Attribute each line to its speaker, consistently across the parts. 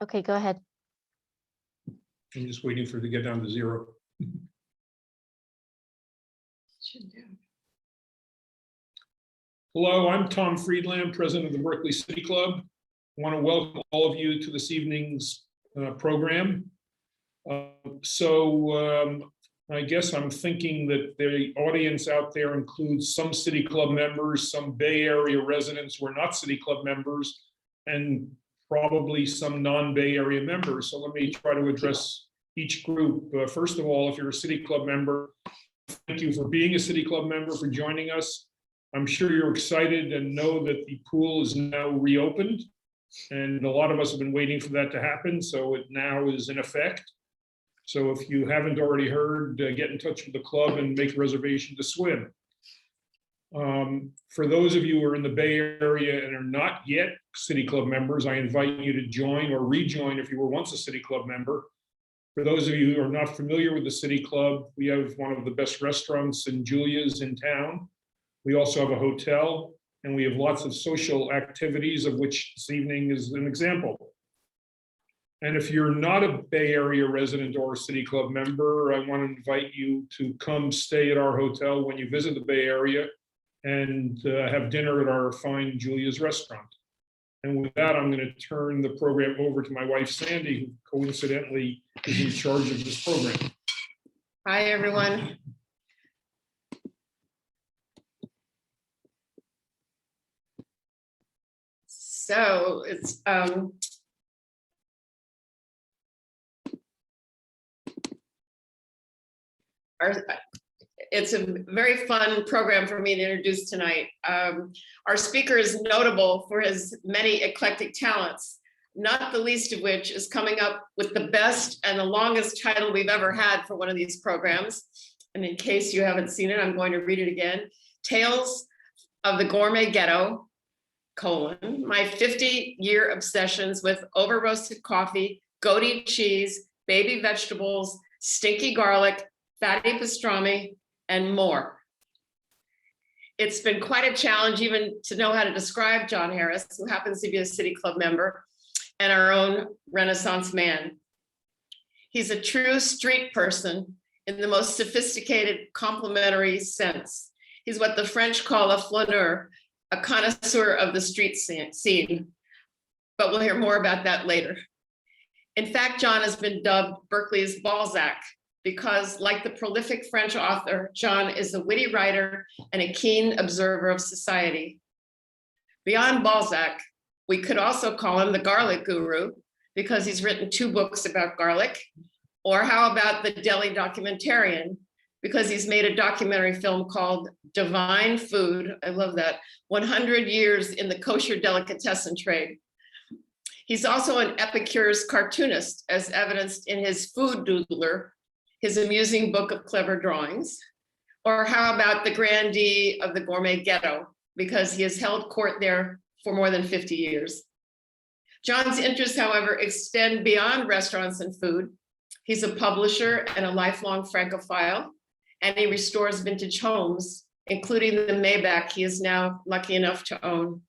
Speaker 1: Okay, go ahead.
Speaker 2: I'm just waiting for it to get down to 0. Hello, I'm Tom Friedland, president of the Berkeley City Club. I want to welcome all of you to this evening's program. I guess I'm thinking that the audience out there includes some City Club members, some Bay Area residents who are not City Club members, and probably some non-Bay Area members. So let me try to address each group. First of all, if you're a City Club member, thank you for being a City Club member, for joining us. I'm sure you're excited and know that the pool is now reopened. And a lot of us have been waiting for that to happen. So it now is in effect. So if you haven't already heard, get in touch with the club and make a reservation to swim. For those of you who are in the Bay Area and are not yet City Club members, I invite you to join or rejoin if you were once a City Club member. For those of you who are not familiar with the City Club, we have one of the best restaurants in Julia's in town. We also have a hotel, and we have lots of social activities, of which this evening is an example. And if you're not a Bay Area resident or a City Club member, I want to invite you to come stay at our hotel when you visit the Bay Area and have dinner at our fine Julia's restaurant. And with that, I'm going to turn the program over to my wife, Sandy, who coincidentally is in charge of this program.
Speaker 3: Hi, everyone. So it's a very fun program for me to introduce tonight. Our speaker is notable for his many eclectic talents, not the least of which is coming up with the best and the longest title we've ever had for one of these programs. And in case you haven't seen it, I'm going to read it again. Tales of the Gourmet Ghetto, my 50-year obsessions with over-roasted coffee, Goaty cheese, baby vegetables, stinky garlic, fatty pastrami, and more. It's been quite a challenge even to know how to describe John Harris, who happens to be a City Club member and our own Renaissance man. He's a true street person in the most sophisticated complimentary sense. He's what the French call a flâneur, a connoisseur of the street scene, but we'll hear more about that later. In fact, John has been dubbed Berkeley's Balzac because, like the prolific French author, John is a witty writer and a keen observer of society. Beyond Balzac, we could also call him the garlic guru because he's written 2 books about garlic. Or how about the deli documentarian, because he's made a documentary film called Divine Food, I love that, 100 Years in the Kosher Delicatessen Trade. He's also an Epicure's cartoonist, as evidenced in his Food Doodler, his amusing book of clever drawings. Or how about the grandee of the Gourmet Ghetto, because he has held court there for more than 50 years. John's interests, however, extend beyond restaurants and food. He's a publisher and a lifelong Francophile, and he restores vintage homes, including the Maybach he is now lucky enough to own.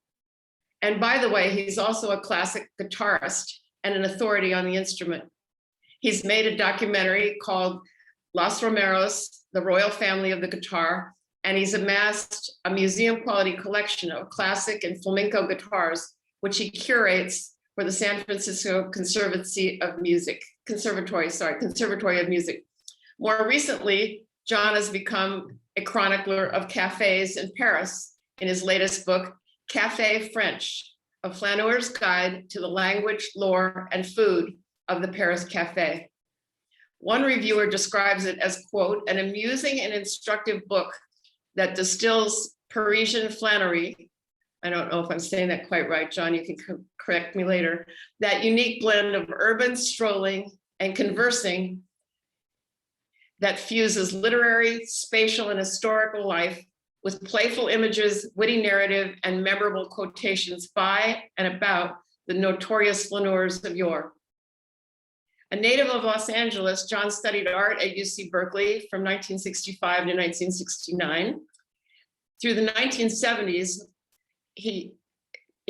Speaker 3: And by the way, he's also a classic guitarist and an authority on the instrument. He's made a documentary called Los Romeros, the Royal Family of the Guitar, and he's amassed a museum quality collection of classic and flamenco guitars, which he curates for the San Francisco Conservatory of Music. More recently, John has become a chronicler of cafes in Paris in his latest book, Café French, a Flâneur's Guide to the Language, Lore, and Food of the Paris Café. One reviewer describes it as, quote, an amusing and instructive book that distills Parisian flânery. I don't know if I'm saying that quite right, John, you can correct me later. That unique blend of urban strolling and conversing that fuses literary, spatial, and historical life with playful images, witty narrative, and memorable quotations by and about the notorious Flâneurs of yore. A native of Los Angeles, John studied art at UC-Berkeley from 1965 to 1969. Through the 1970s, he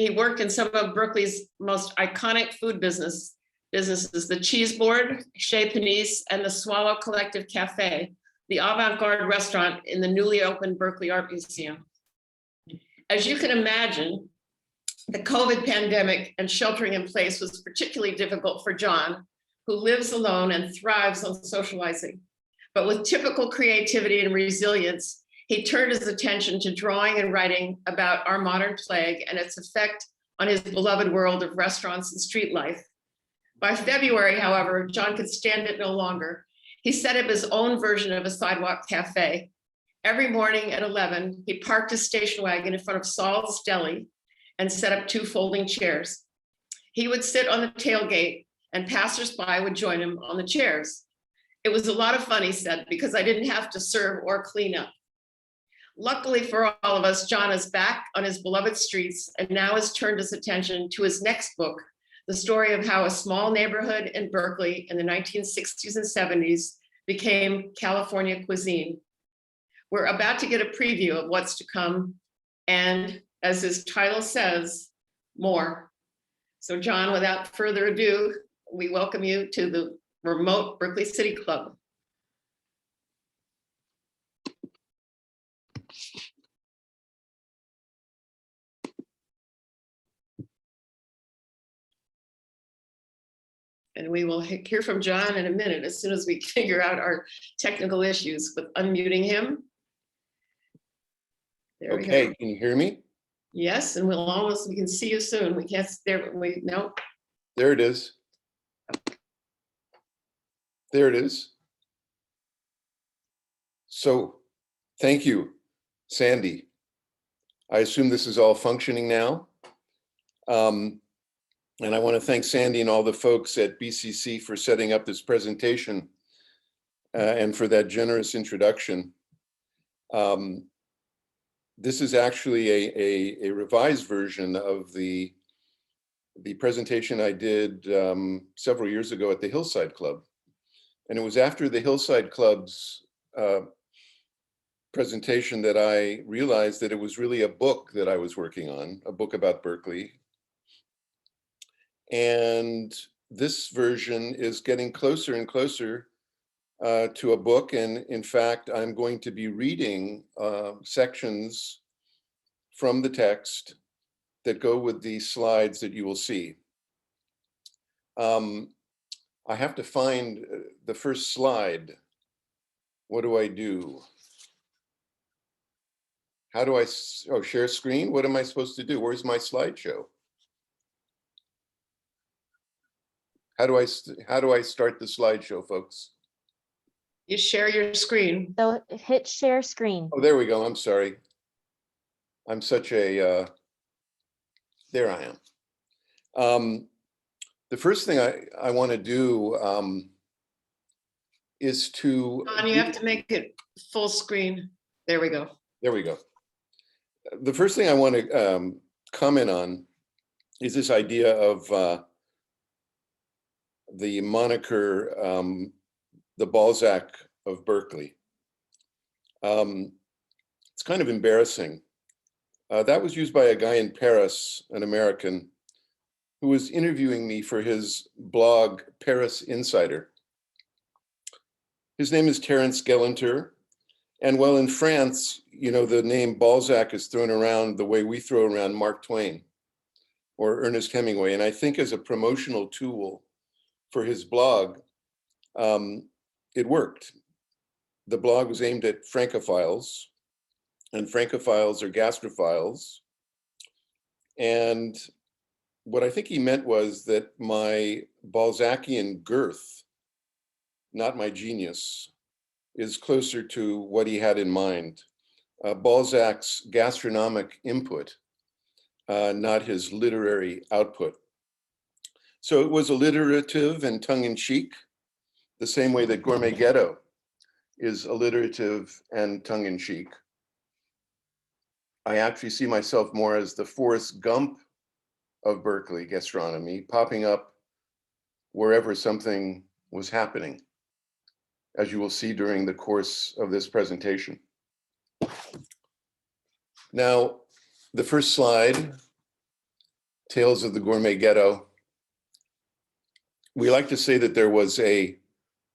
Speaker 3: He worked in some of Berkeley's most iconic food businesses, the Cheese Board, Chez Panisse, and the Swallow Café, the avant-garde restaurant in the newly opened Berkeley Art Museum. As you can imagine, the COVID pandemic and sheltering in place was particularly difficult for John, who lives alone and thrives on socializing. But with typical creativity and resilience, he turned his attention to drawing and writing about our modern plague and its effect on his beloved world of restaurants and street life. By February, however, John could stand it no longer. He set up his own version of a sidewalk cafe. Every morning at 11, he parked his station wagon in front of Saul's Deli and set up 2 folding chairs. He would sit on the tailgate and passersby would join him on the chairs. It was a lot of fun, he said, because I didn't have to serve or clean up. Luckily for all of us, John is back on his beloved streets and now has turned his attention to his next book, the story of how a small neighborhood in Berkeley in the 1960s and 70s became California cuisine. We're about to get a preview of what's to come, and as his title says, more. So John, without further ado, we welcome you to the remote Berkeley City Club. And we will hear from John in a minute as soon as we figure out our technical issues with unmuting him. There we
Speaker 4: Okay,
Speaker 3: go.
Speaker 4: can you hear me?
Speaker 3: Yes, and we can see you soon. We can't, no.
Speaker 4: There it is. There it is. So, thank you, Sandy. I assume this is all functioning now. And I want to thank Sandy and all the folks at BCC for setting up this presentation and for that generous introduction. This is actually a revised version of the presentation I did several years ago at the Hillside Club. And it was after the Hillside Club's presentation that I realized that it was really a book that I was working on, a book about Berkeley. And this version is getting closer and closer to a book. And in fact, I'm going to be reading sections from the text that go with the slides that you will see. I have to find the first slide. What do I do? How do I, oh, share screen? What am I supposed to do? Where's my slideshow? How do I start the slideshow, folks?
Speaker 3: You share your screen.
Speaker 1: So hit share screen.
Speaker 4: Oh, there we go. I'm sorry. I'm such a, there I am. The first thing I want to do is to.
Speaker 3: John, you have to make it full screen. There we go.
Speaker 4: There we go. The first thing I want to comment on is this idea of the moniker, the Balzac of Berkeley. It's kind of embarrassing. That was used by a guy in Paris, an American, who was interviewing me for his blog, Paris Insider. His name is Terence Gellinter. And well, in France, you know, the name Balzac is thrown around the way we throw around Mark Twain or Ernest Hemingway. And I think as a promotional tool for his blog, it worked. The blog was aimed at Francophiles, and Francophiles are gastrophiles. And what I think he meant was that my Balzacian girth, not my genius, is closer to what he had in mind. Balzac's gastronomic input, not his literary output. So it was alliterative and tongue-in-cheek, the same way that Gourmet Ghetto is alliterative and tongue-in-cheek. I actually see myself more as the Forrest Gump of Berkeley gastronomy, popping up wherever something was happening, as you will see during the course of this presentation. Now, the first slide Tales of the Gourmet Ghetto. We like to say that there was a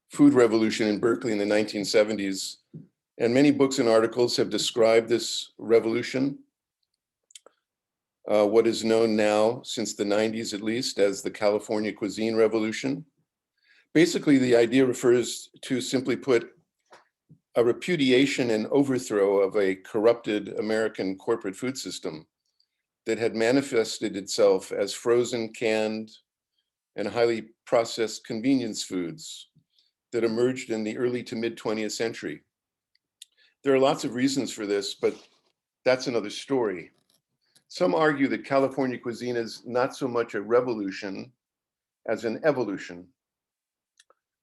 Speaker 4: food revolution in Berkeley in the 1970s, and many books and articles have described this revolution. What is known now, since the 90s at least, as the California Cuisine Revolution. Basically, the idea refers to, simply put, a repudiation and overthrow of a corrupted American corporate food system that had manifested itself as frozen, canned, and highly processed convenience foods that emerged in the early to mid 20th century. There are lots of reasons for this, but that's another story. Some argue that California cuisine is not so much a revolution as an evolution.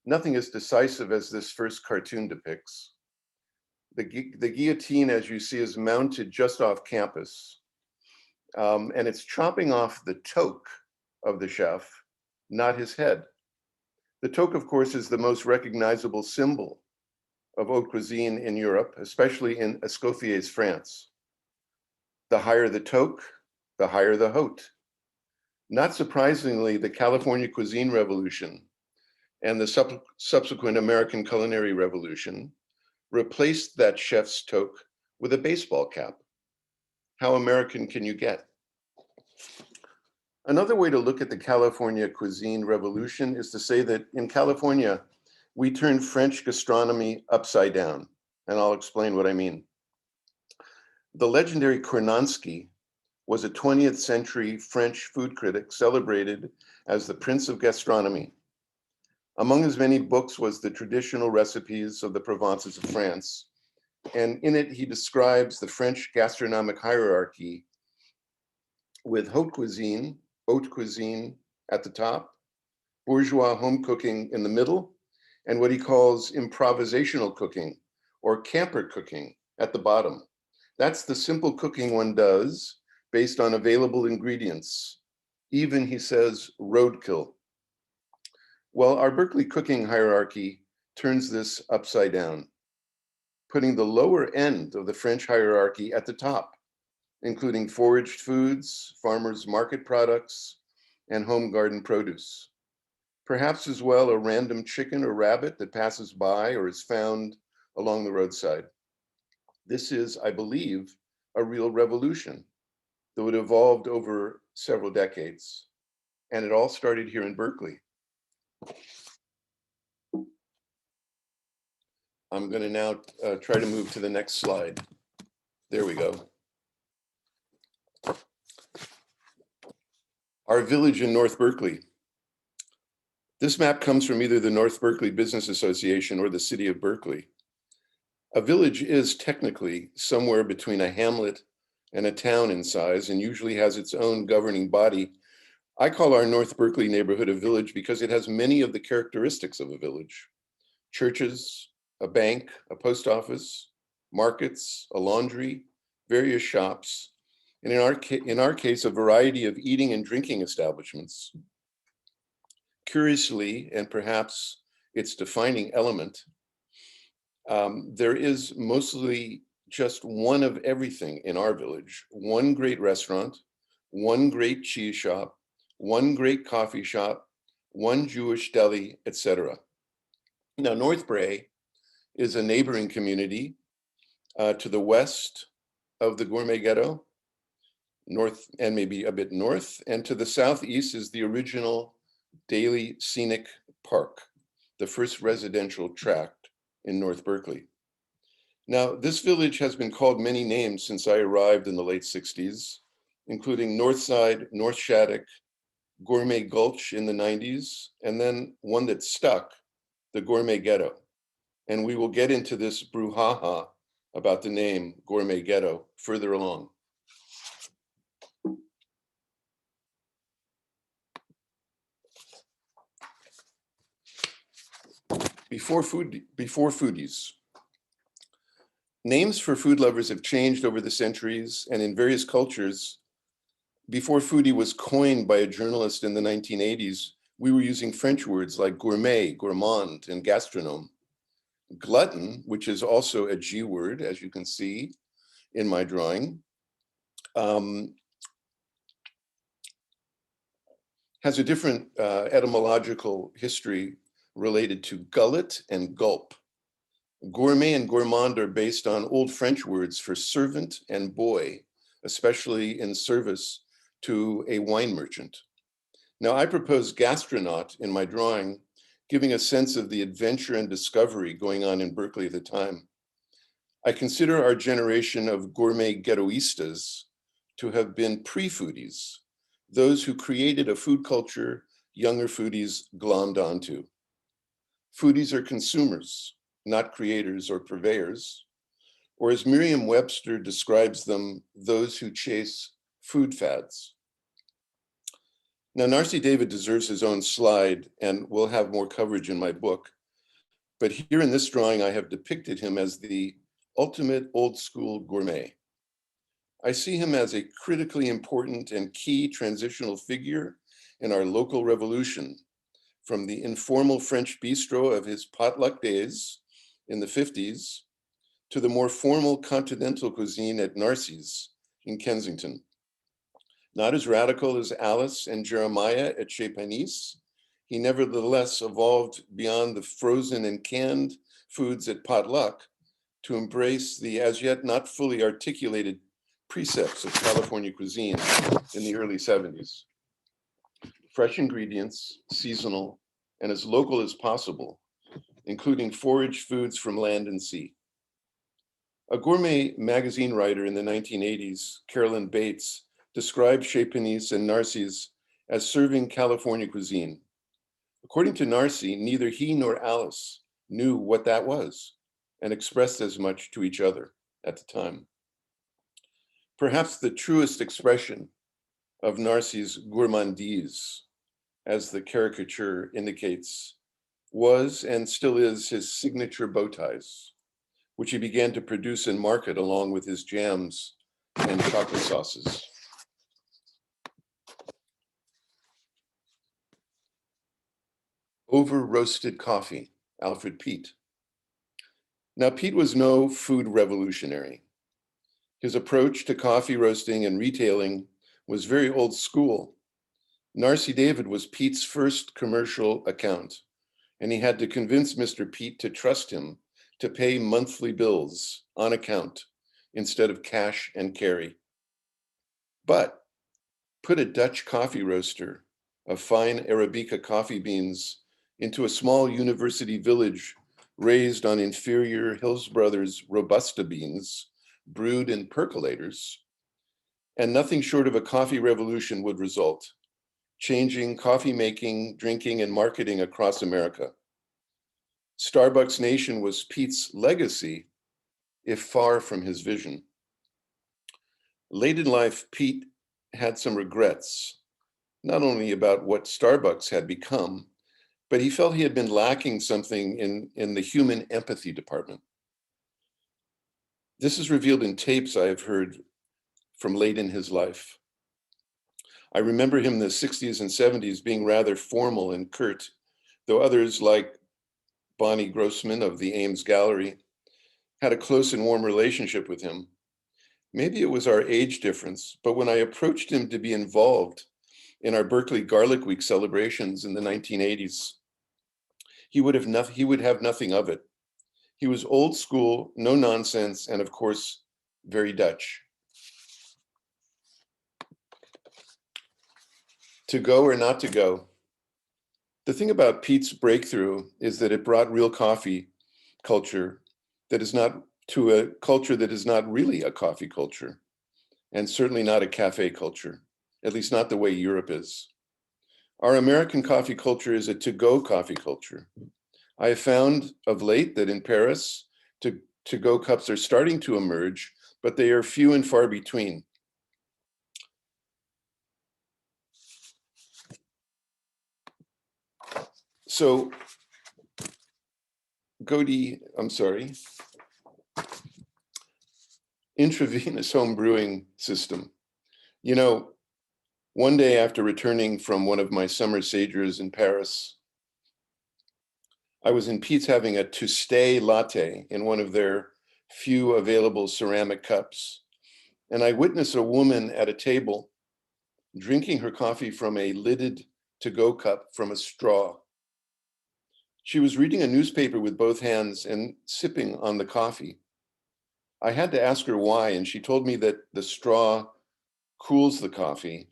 Speaker 4: Nothing as decisive as this first cartoon depicts. The guillotine, as you see, is mounted just off campus, and it's chopping off the toque of the chef, not his head. The toque, of course, is the most recognizable symbol of haute cuisine in Europe, especially in Escoffier's France. The higher the toque, the higher the haute. Not surprisingly, the California Cuisine Revolution and the subsequent American Culinary Revolution replaced that chef's toque with a baseball cap. How American can you get? Another way to look at the California Cuisine Revolution is to say that in California, we turned French gastronomy upside down, and I'll explain what I mean. The legendary Kornansky was a 20th century French food critic celebrated as the Prince of Gastronomy. Among his many books was the Traditional Recipes of the Provinces of France, and in it he describes the French gastronomic hierarchy with haute cuisine at the top, bourgeois home cooking in the middle, and what he calls improvisational cooking or camper cooking at the bottom. That's the simple cooking one does based on available ingredients. Even, he says, roadkill. Well, our Berkeley cooking hierarchy turns this upside down, putting the lower end of the French hierarchy at the top, including foraged foods, farmers' market products, and home garden produce. Perhaps as well a random chicken or rabbit that passes by or is found along the roadside. This is, I believe, a real revolution, though it evolved over several decades. And it all started here in Berkeley. I'm going to now try to move to the next slide. There we go. Our village in North Berkeley. This map comes from either the North Berkeley Business Association or the city of Berkeley. A village is technically somewhere between a hamlet and a town in size and usually has its own governing body. I call our North Berkeley neighborhood a village because it has many of the characteristics of a village. Churches, a bank, a post office, markets, a laundry, various shops, and in our case, a variety of eating and drinking establishments. Curiously, and perhaps its defining element, there is mostly just one of everything in our village. One great restaurant, one great cheese shop, one great coffee shop, one Jewish deli, etc. Now, North Bray is a neighboring community to the west of the Gourmet Ghetto, north and maybe a bit north, and to the southeast is the original Daily Scenic Park, the first residential tract in North Berkeley. Now, this village has been called many names since I arrived in the late 60s, including Northside, North Shattuck, Gourmet Gulch in the 90s, and then one that stuck, the Gourmet Ghetto. And we will get into this brouhaha about the name Gourmet Ghetto further along. Before foodies. Names for food lovers have changed over the centuries, and in various cultures. Before foodie was coined by a journalist in the 1980s, we were using French words like gourmet, gourmand, and gastronome. Glutton, which is also a G word, as you can see in my drawing, has a different etymological history related to gullet and gulp. Gourmet and gourmand are based on old French words for servant and boy, especially in service to a wine merchant. Now, I propose gastronaut in my drawing, giving a sense of the adventure and discovery going on in Berkeley at the time. I consider our generation of gourmet ghettoistas to have been pre-foodies, those who created a food culture younger foodies glommed onto. Foodies are consumers, not creators or purveyors, or as Merriam-Webster describes them, those who chase food fads. Now, Narcy David deserves his own slide and will have more coverage in my book. But here in this drawing, I have depicted him as the ultimate old school gourmet. I see him as a critically important and key transitional figure in our local revolution, from the informal French bistro of his potluck days in the 50s to the more formal continental cuisine at Narcy's in Kensington. Not as radical as Alice and Jeremiah at Chez Panisse, he nevertheless evolved beyond the frozen and canned foods at potluck to embrace the as yet not fully articulated precepts of California cuisine in the early 70s. Fresh ingredients, seasonal, and as local as possible, including foraged foods from land and sea. A gourmet magazine writer in the 1980s, Carolyn Bates, described Chez Panisse and Narcy's as serving California cuisine. According to Narcy, neither he nor Alice knew what that was and expressed as much to each other at the time. Perhaps the truest expression of Narcy's gourmandise, as the caricature indicates, was and still is his signature bow ties, which he began to produce and market along with his jams and chocolate sauces. Over roasted coffee, Alfred Peet. Now, Peet was no food revolutionary. His approach to coffee roasting and retailing was very old school. Narcy David was Peet's first commercial account, and he had to convince Mr. Peet to trust him to pay monthly bills on account instead of cash and carry. But put a Dutch coffee roaster of fine Arabica coffee beans into a small university village raised on inferior Hills Brothers Robusta beans, brewed in percolators, and nothing short of a coffee revolution would result, changing coffee making, drinking, and marketing across America. Starbucks Nation was Peet's legacy, if far from his vision. Late in life, Peet had some regrets, not only about what Starbucks had become, but he felt he had been lacking something in the human empathy department. This is revealed in tapes I have heard from late in his life. I remember him in the 60s and 70s being rather formal and curt, though others like Bonnie Grossman of the Ames Gallery had a close and warm relationship with him. Maybe it was our age difference, but when I approached him to be involved in our Berkeley Garlic Week celebrations in the 1980s, he would have nothing of it. He was old school, no nonsense, and of course, very Dutch. To go or not to go. The thing about Peet's breakthrough is that it brought real coffee culture that is not to a culture that is not really a coffee culture, and certainly not a cafe culture, at least not the way Europe is. Our American coffee culture is a to-go coffee culture. I have found of late that in Paris, to-go cups are starting to emerge, but they are few and far between. So, Goaty, intravenous home brewing system. You know, one day after returning from one of my summer sagers in Paris, I was in Peet's having a to stay latte in one of their few available ceramic cups. And I witnessed a woman at a table drinking her coffee from a lidded to-go cup from a straw. She was reading a newspaper with both hands and sipping on the coffee. I had to ask her why, and she told me that the straw cools the coffee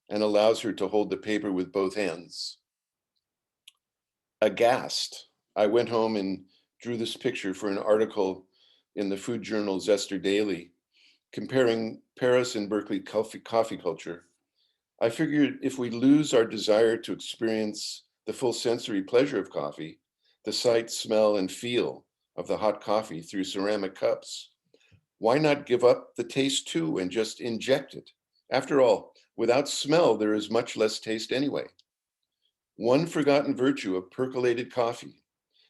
Speaker 4: and allows her to hold the paper with both hands. Aghast, I went home and drew this picture for an article in the food journal Zester Daily, comparing Paris and Berkeley coffee culture. I figured if we lose our desire to experience the full sensory pleasure of coffee, the sight, smell, and feel of the hot coffee through ceramic cups, why not give up the taste too and just inject it? After all, without smell, there is much less taste anyway. One forgotten virtue of percolated coffee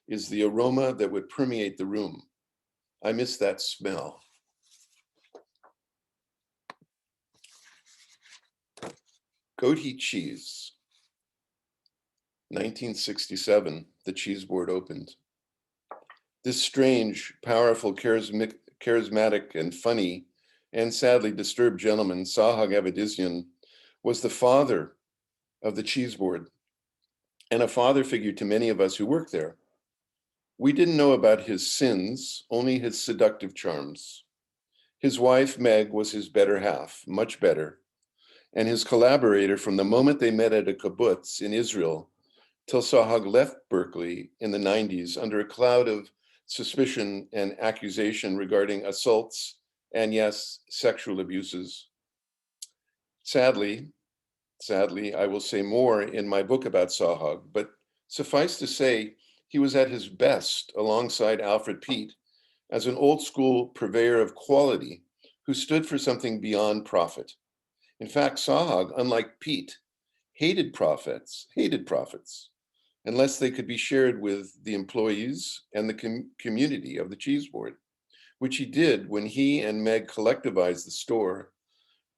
Speaker 4: is the aroma that would permeate the room. I miss that smell. Goaty cheese. 1967, the cheese board opened. This strange, powerful, charismatic, and funny, and sadly disturbed gentleman, Sahag Avedissian, was the father of the cheese board and a father figure to many of us who worked there. We didn't know about his sins, only his seductive charms. His wife, Meg, was his better half, much better, and his collaborator from the moment they met at a kibbutz in Israel till Sahag left Berkeley in the 90s under a cloud of suspicion and accusation regarding assaults and, yes, sexual abuses. Sadly, I will say more in my book about Sahag, but suffice to say, he was at his best alongside Alfred Pete as an old school purveyor of quality who stood for something beyond profit. In fact, Sahag, unlike Pete, hated profits, unless they could be shared with the employees and the community of the cheese board, which he did when he and Meg collectivized the store,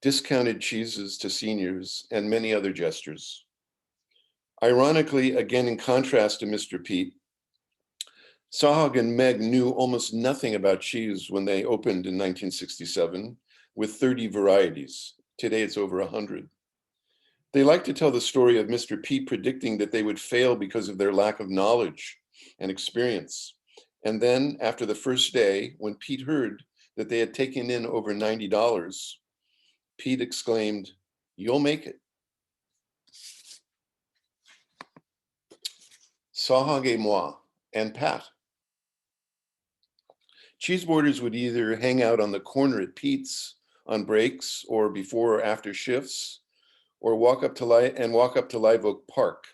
Speaker 4: discounted cheeses to seniors, and many other gestures. Ironically, again, in contrast to Mr. Pete, Sahag and Meg knew almost nothing about cheese when they opened in 1967 with 30 varieties. Today it's over 100. They like to tell the story of Mr. Pete predicting that they would fail because of their lack of knowledge and experience. And then after the first day, when Pete heard that they had taken in over $90, Pete exclaimed, "You'll make it." Sahag et moi, and Pat. Cheeseboarders would either hang out on the corner at Pete's on breaks or before or after shifts, or walk up to Live Oak Park.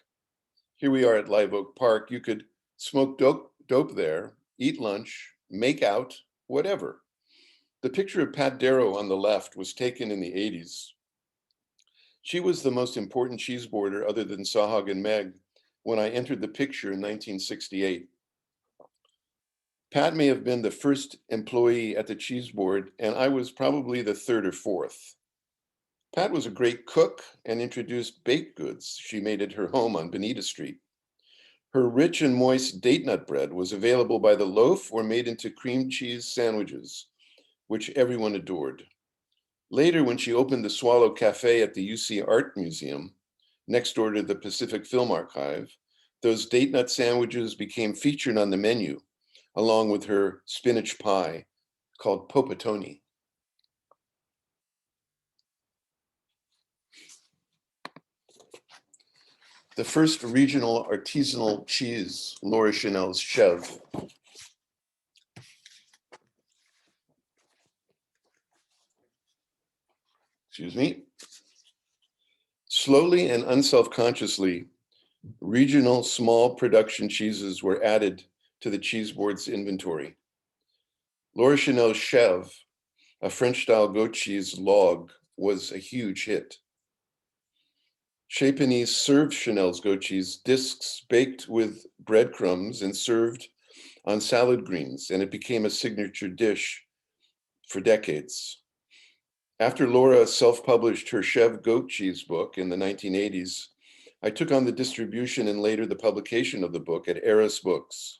Speaker 4: Here we are at Live Oak Park. You could smoke dope there, eat lunch, make out, whatever. The picture of Pat Darrow on the left was taken in the 80s. She was the most important cheeseboarder other than Sahag and Meg when I entered the picture in 1968. Pat may have been the first employee at the cheese board, and I was probably the third or fourth. Pat was a great cook and introduced baked goods she made at her home on Bonita Street. Her rich and moist date nut bread was available by the loaf or made into cream cheese sandwiches, which everyone adored. Later, when she opened the Swallow Café at the UC Art Museum, next door to the Pacific Film Archive, those date nut sandwiches became featured on the menu, along with her spinach pie called popatoni. The first regional artisanal cheese, Laura Chanel's Chev. Excuse me. Slowly and unselfconsciously, regional small production cheeses were added to the cheese board's inventory. Laura Chanel's Chev, a French-style goat cheese log, was a huge hit. Chez Panisse served Chanel's goat cheese discs baked with breadcrumbs and served on salad greens, and it became a signature dish for decades. After Laura self-published her Chev goat cheese book in the 1980s, I took on the distribution and later the publication of the book at Eris Books.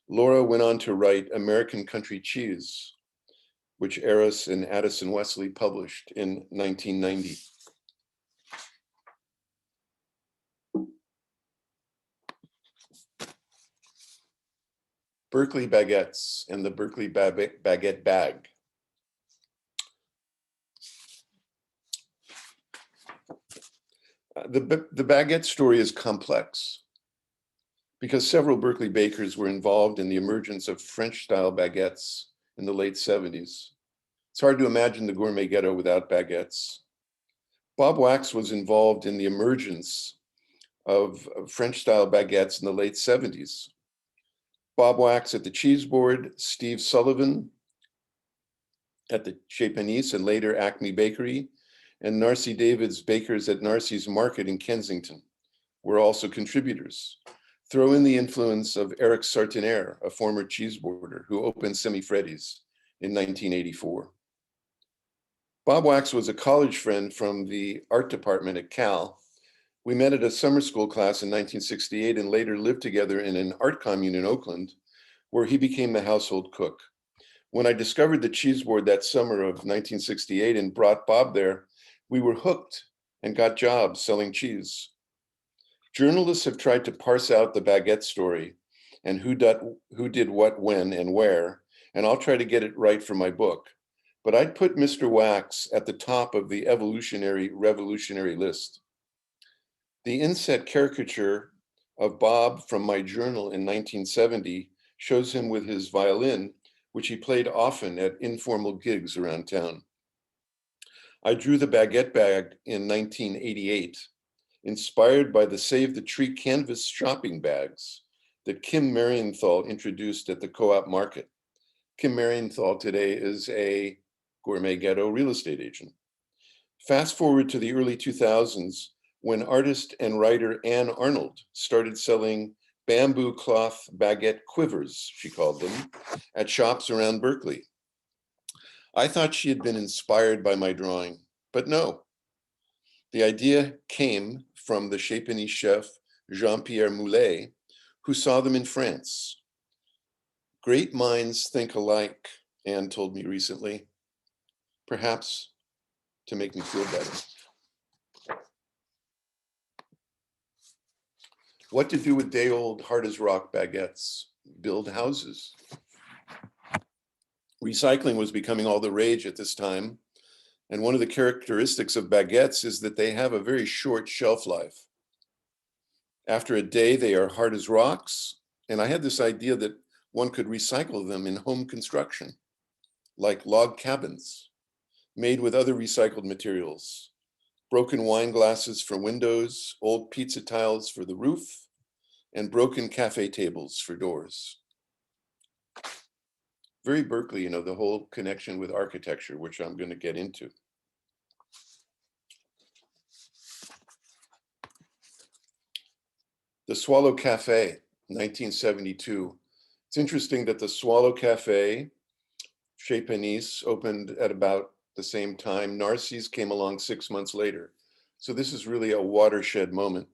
Speaker 4: Laura went on to write American Country Cheese, which Eris and Addison Wesley published in 1990. Berkeley baguettes and the Berkeley baguette bag. The baguette story is complex because several Berkeley bakers were involved in the emergence of French-style baguettes in the late 70s. It's hard to imagine the Gourmet Ghetto without baguettes. Bob Wax was involved in the emergence of French-style baguettes in the late 70s. Bob Wax at the Cheese Board, Steve Sullivan at the Chez Panisse and later Acme Bakery, and Narcy David's bakers at Narcy's Market in Kensington were also contributors. Throw in the influence of Eric Sartiner, a former cheese boarder who opened Semifreddy's in 1984. Bob Wax was a college friend from the art department at Cal. We met at a summer school class in 1968 and later lived together in an art commune in Oakland, where he became the household cook. When I discovered the cheese board that summer of 1968 and brought Bob there, we were hooked and got jobs selling cheese. Journalists have tried to parse out the baguette story and who did what, when, and where, and I'll try to get it right for my book. But I'd put Mr. Wax at the top of the revolutionary list. The inset caricature of Bob from my journal in 1970 shows him with his violin, which he played often at informal gigs around town. I drew the baguette bag in 1988, inspired by the Save the Tree canvas shopping bags that Kim Marienthal introduced at the Co-op Market. Kim Marienthal today is a Gourmet Ghetto real estate agent. Fast forward to the early 2000s, when artist and writer Anne Arnold started selling bamboo cloth baguette quivers, she called them, at shops around Berkeley. I thought she had been inspired by my drawing, but no. The idea came from the Chez Panisse chef, Jean-Pierre Moulet, who saw them in France. Great minds think alike, Anne told me recently, perhaps to make me feel better. What to do with day-old hard-as-rock baguettes? Build houses. Recycling was becoming all the rage at this time, and one of the characteristics of baguettes is that they have a very short shelf life. After a day, they are hard as rocks, and I had this idea that one could recycle them in home construction, like log cabins, made with other recycled materials, broken wine glasses for windows, old pizza tiles for the roof, and broken cafe tables for doors. Very Berkeley, the whole connection with architecture, which I'm going to get into. The Swallow Café, 1972. It's interesting that the Swallow Café, Chez Panisse, opened at about the same time. Narcy's came along 6 months later. So this is really a watershed moment.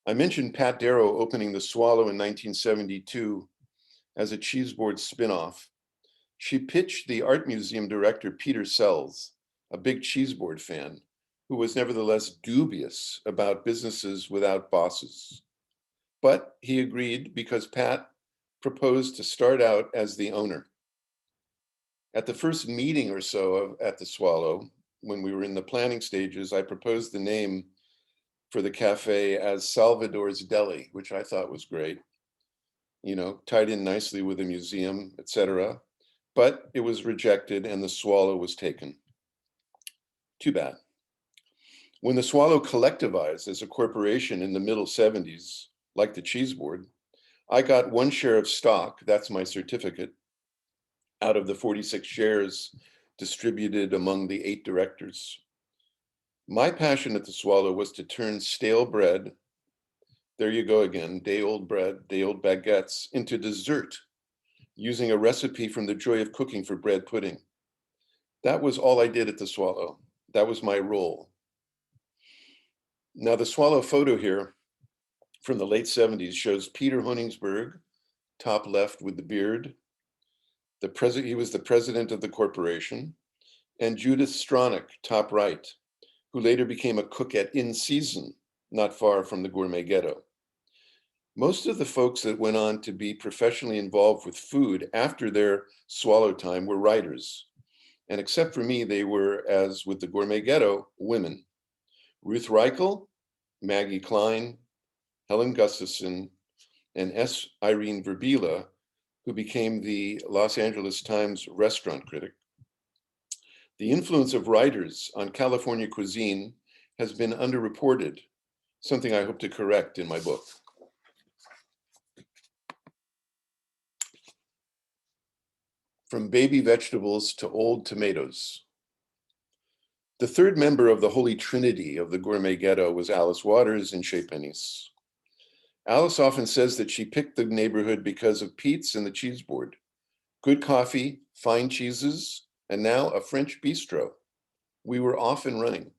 Speaker 4: I mentioned Pat Darrow opening the Swallow in 1972 as a cheese board spinoff. She pitched the art museum director, Peter Sells, a big cheese board fan, who was nevertheless dubious about businesses without bosses. But he agreed because Pat proposed to start out as the owner. At the first meeting or so at the Swallow, when we were in the planning stages, I proposed the name for the cafe as Salvador's Deli, which I thought was great. Tied in nicely with the museum, etc. But it was rejected and the Swallow was taken. Too bad. When the Swallow collectivized as a corporation in the middle 70s, like the cheese board, I got 1 share of stock, that's my certificate, out of the 46 shares distributed among the 8 directors. My passion at the Swallow was to turn stale bread, there you go again, day-old bread, day-old baguettes, into dessert, using a recipe from The Joy of Cooking for bread pudding. That was all I did at the Swallow. That was my role. Now the Swallow photo here from the late 70s shows Peter Honingsberg, top left with the beard. He was the president of the corporation, and Judith Stronach, top right, who later became a cook at In Season, not far from the Gourmet Ghetto. Most of the folks that went on to be professionally involved with food after their Swallow time were writers. And except for me, they were, as with the Gourmet Ghetto, women. Ruth Reichel, Maggie Klein, Helen Gustafson, and S. Irene Verbila, who became the Los Angeles Times restaurant critic. The influence of writers on California cuisine has been underreported, something I hope to correct in my book. From baby vegetables to old tomatoes. The third member of the Holy Trinity of the Gourmet Ghetto was Alice Waters in Chez Panisse. Alice often says that she picked the neighborhood because of Pete's and the cheese board, good coffee, fine cheeses, and now a French bistro. We were off and running.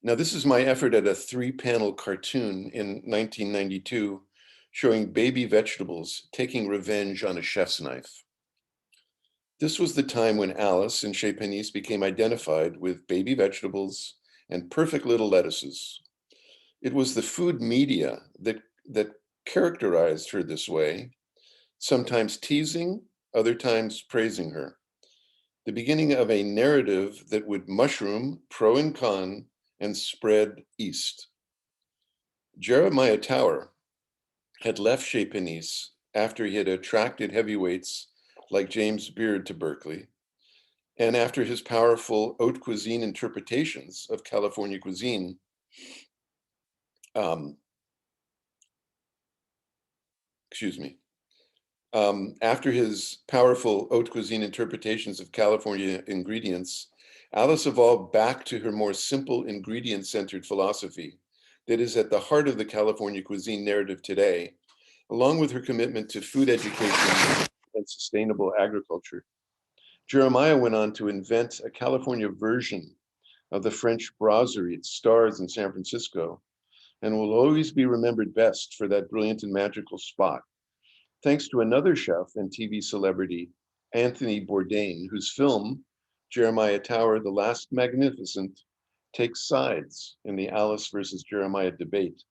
Speaker 4: Now, this is my effort at a 3-panel cartoon in 1992 showing baby vegetables taking revenge on a chef's knife. This was the time when Alice and Chez Panisse became identified with baby vegetables and perfect little lettuces. It was the food media that characterized her this way, sometimes teasing, other times praising her. The beginning of a narrative that would mushroom pro and con and spread east. Jeremiah Tower had left Chez Panisse after he had attracted heavyweights like James Beard to Berkeley, and after his powerful haute cuisine interpretations of California cuisine, after his powerful haute cuisine interpretations of California ingredients, Alice evolved back to her more simple ingredient-centered philosophy that is at the heart of the California cuisine narrative today, along with her commitment to food education and sustainable agriculture. Jeremiah went on to invent a California version of the French brasserie at Stars in San Francisco, and will always be remembered best for that brilliant and magical spot, thanks to another chef and TV celebrity, Anthony Bourdain, whose film, Jeremiah Tower, The Last Magnificent, takes sides in the Alice versus Jeremiah debate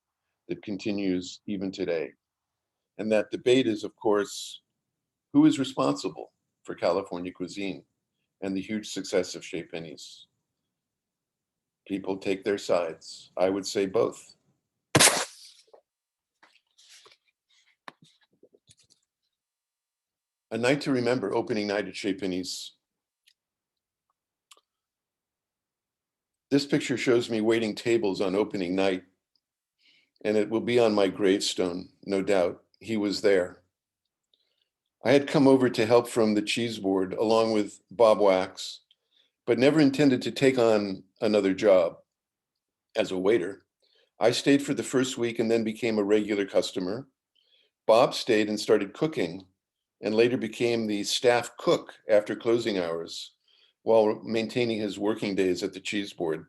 Speaker 4: that continues even today. And that debate is, of course, who is responsible for California cuisine and the huge success of Chez Panisse? People take their sides. I would say both. A night to remember, opening night at Chez Panisse. This picture shows me waiting tables on opening night, and it will be on my gravestone, no doubt. He was there. I had come over to help from the cheese board along with Bob Wax, but never intended to take on another job as a waiter. I stayed for the first week and then became a regular customer. Bob stayed and started cooking, and later became the staff cook after closing hours while maintaining his working days at the cheese board.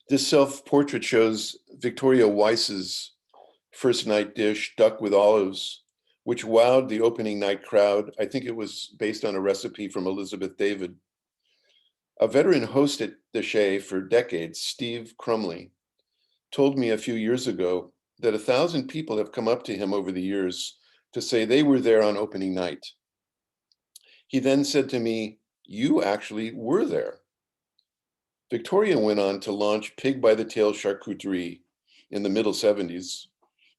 Speaker 4: This self-portrait shows Victoria Weiss's first night dish, duck with olives, which wowed the opening night crowd. I think it was based on a recipe from Elizabeth David. A veteran host at the Chez for decades, Steve Crumley, told me a few years ago that 1,000 people have come up to him over the years to say they were there on opening night. He then said to me, "You actually were there." Victoria went on to launch Pig by the Tail Charcuterie in the middle 70s,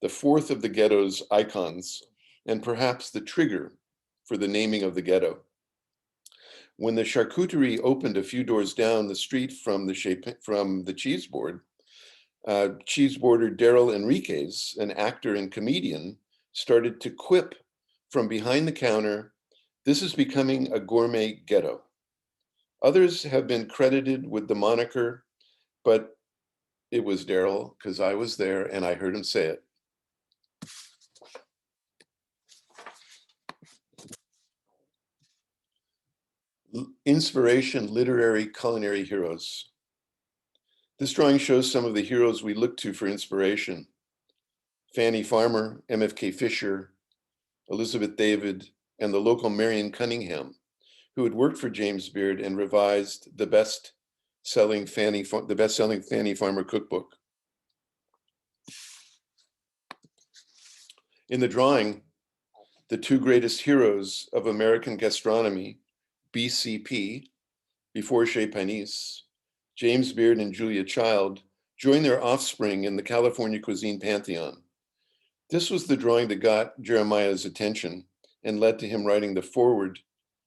Speaker 4: the fourth of the ghetto's icons, and perhaps the trigger for the naming of the ghetto. When the charcuterie opened a few doors down the street from the cheese board, cheeseboarder Daryl Enriquez, an actor and comedian, started to quip from behind the counter, "This is becoming a gourmet ghetto." Others have been credited with the moniker, but it was Daryl because I was there and I heard him say it. Inspiration, literary, culinary heroes. This drawing shows some of the heroes we look to for inspiration. Fanny Farmer, MFK Fisher, Elizabeth David, and the local Marion Cunningham, who had worked for James Beard and revised the best-selling Fanny Farmer cookbook. In the drawing, the two greatest heroes of American gastronomy, BCP, before Chez Panisse, James Beard and Julia Child, join their offspring in the California cuisine pantheon. This was the drawing that got Jeremiah's attention and led to him writing the foreword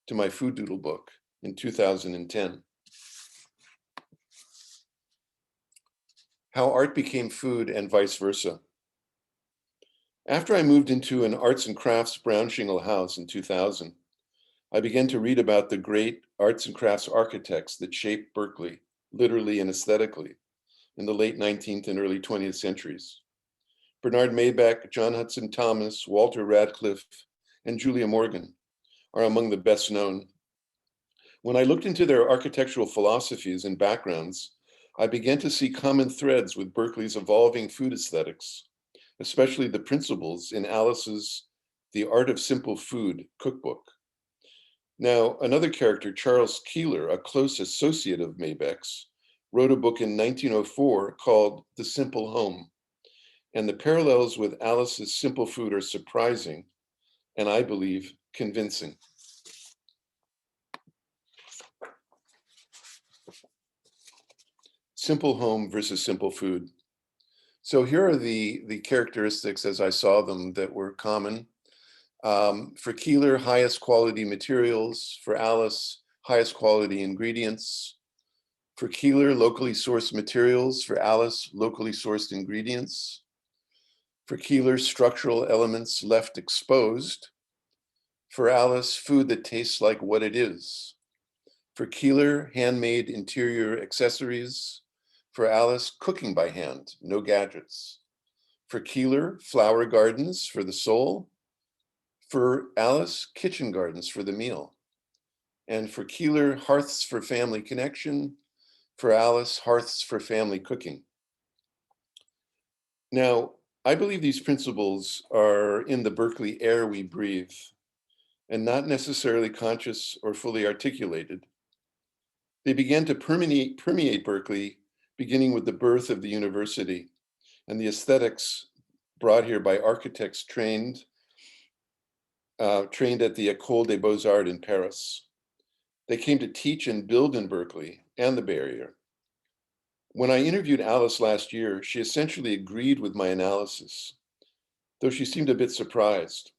Speaker 4: to my food doodle book in 2010. How art became food and vice versa. After I moved into an arts and crafts brown shingle house in 2000, I began to read about the great arts and crafts architects that shaped Berkeley, literally and aesthetically, in the late 19th and early 20th centuries. Bernard Maybeck, John Hudson Thomas, Walter Radcliffe, and Julia Morgan are among the best known. When I looked into their architectural philosophies and backgrounds, I began to see common threads with Berkeley's evolving food aesthetics, especially the principles in Alice's The Art of Simple Food cookbook. Now, another character, Charles Keeler, a close associate of Maybeck's, wrote a book in 1904 called The Simple Home. And the parallels with Alice's Simple Food are surprising, and I believe convincing. Simple home versus simple food. So here are the characteristics as I saw them that were common. For Keeler, highest quality materials. For Alice, highest quality ingredients. For Keeler, locally sourced materials. For Alice, locally sourced ingredients. For Keeler, structural elements left exposed. For Alice, food that tastes like what it is. For Keeler, handmade interior accessories. For Alice, cooking by hand, no gadgets. For Keeler, flower gardens for the soul. For Alice, kitchen gardens for the meal. And for Keeler, hearths for family connection. For Alice, hearths for family cooking. Now, I believe these principles are in the Berkeley air we breathe, and not necessarily conscious or fully articulated. They began to permeate Berkeley, beginning with the birth of the university and the aesthetics brought here by architects trained at the École des Beaux-Arts in Paris. They came to teach and build in Berkeley and the Bay Area. When I interviewed Alice last year, she essentially agreed with my analysis, though she seemed a bit surprised.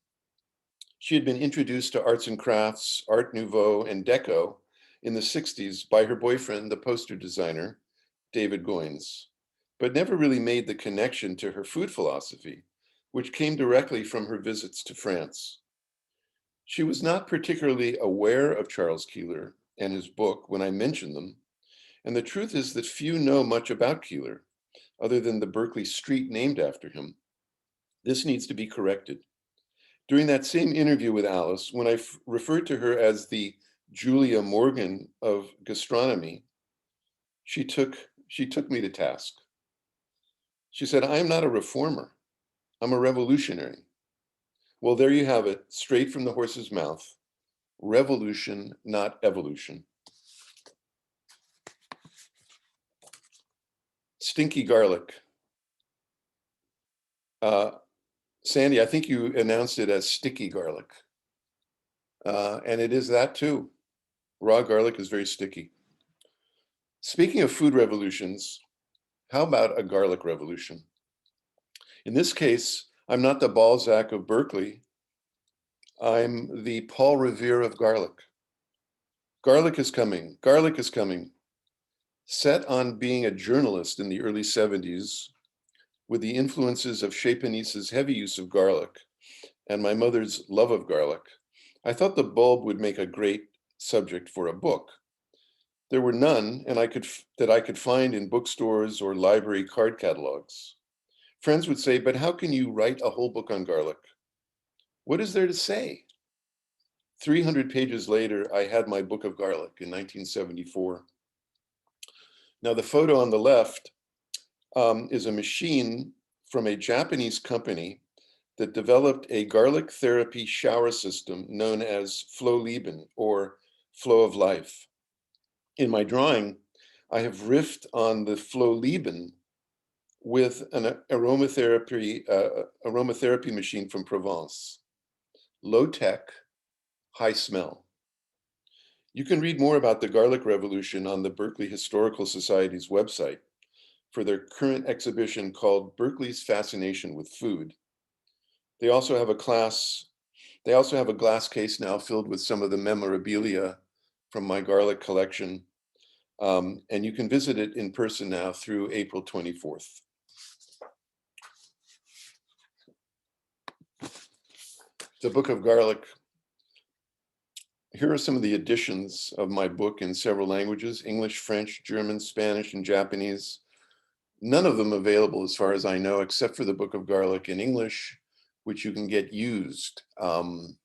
Speaker 4: She had been introduced to arts and crafts, Art Nouveau, and Deco in the 60s by her boyfriend, the poster designer, David Goins, but never really made the connection to her food philosophy, which came directly from her visits to France. She was not particularly aware of Charles Keeler and his book when I mentioned them, and the truth is that few know much about Keeler, other than the Berkeley street named after him. This needs to be corrected. During that same interview with Alice, when I referred to her as the Julia Morgan of gastronomy, she took me to task. She said, "I am not a reformer. I'm a revolutionary." Well, there you have it, straight from the horse's mouth. Revolution, not evolution. Stinky garlic. Sandy, I think you announced it as sticky garlic. And it is that too. Raw garlic is very sticky. Speaking of food revolutions, how about a garlic revolution? In this case, I'm not the Balzac of Berkeley. I'm the Paul Revere of garlic. Garlic is coming. Garlic is coming. Set on being a journalist in the early 70s, with the influences of Chez Panisse's heavy use of garlic and my mother's love of garlic, I thought the bulb would make a great subject for a book. There were none that I could find in bookstores or library card catalogs. Friends would say, "But how can you write a whole book on garlic? What is there to say?" 300 pages later, I had my book of garlic in 1974. Now, the photo on the left is a machine from a Japanese company that developed a garlic therapy shower system known as Flow Leben, or flow of life. In my drawing, I have riffed on the Flow Leben with an aromatherapy machine from Provence. Low tech, high smell. You can read more about the garlic revolution on the Berkeley Historical Society's website for their current exhibition called Berkeley's Fascination with Food. They also have a glass case now filled with some of the memorabilia from my garlic collection. And you can visit it in person now through April 24th. The Book of Garlic. Here are some of the editions of my book in several languages: English, French, German, Spanish, and Japanese. None of them available as far as I know, except for the Book of Garlic in English, which you can get used on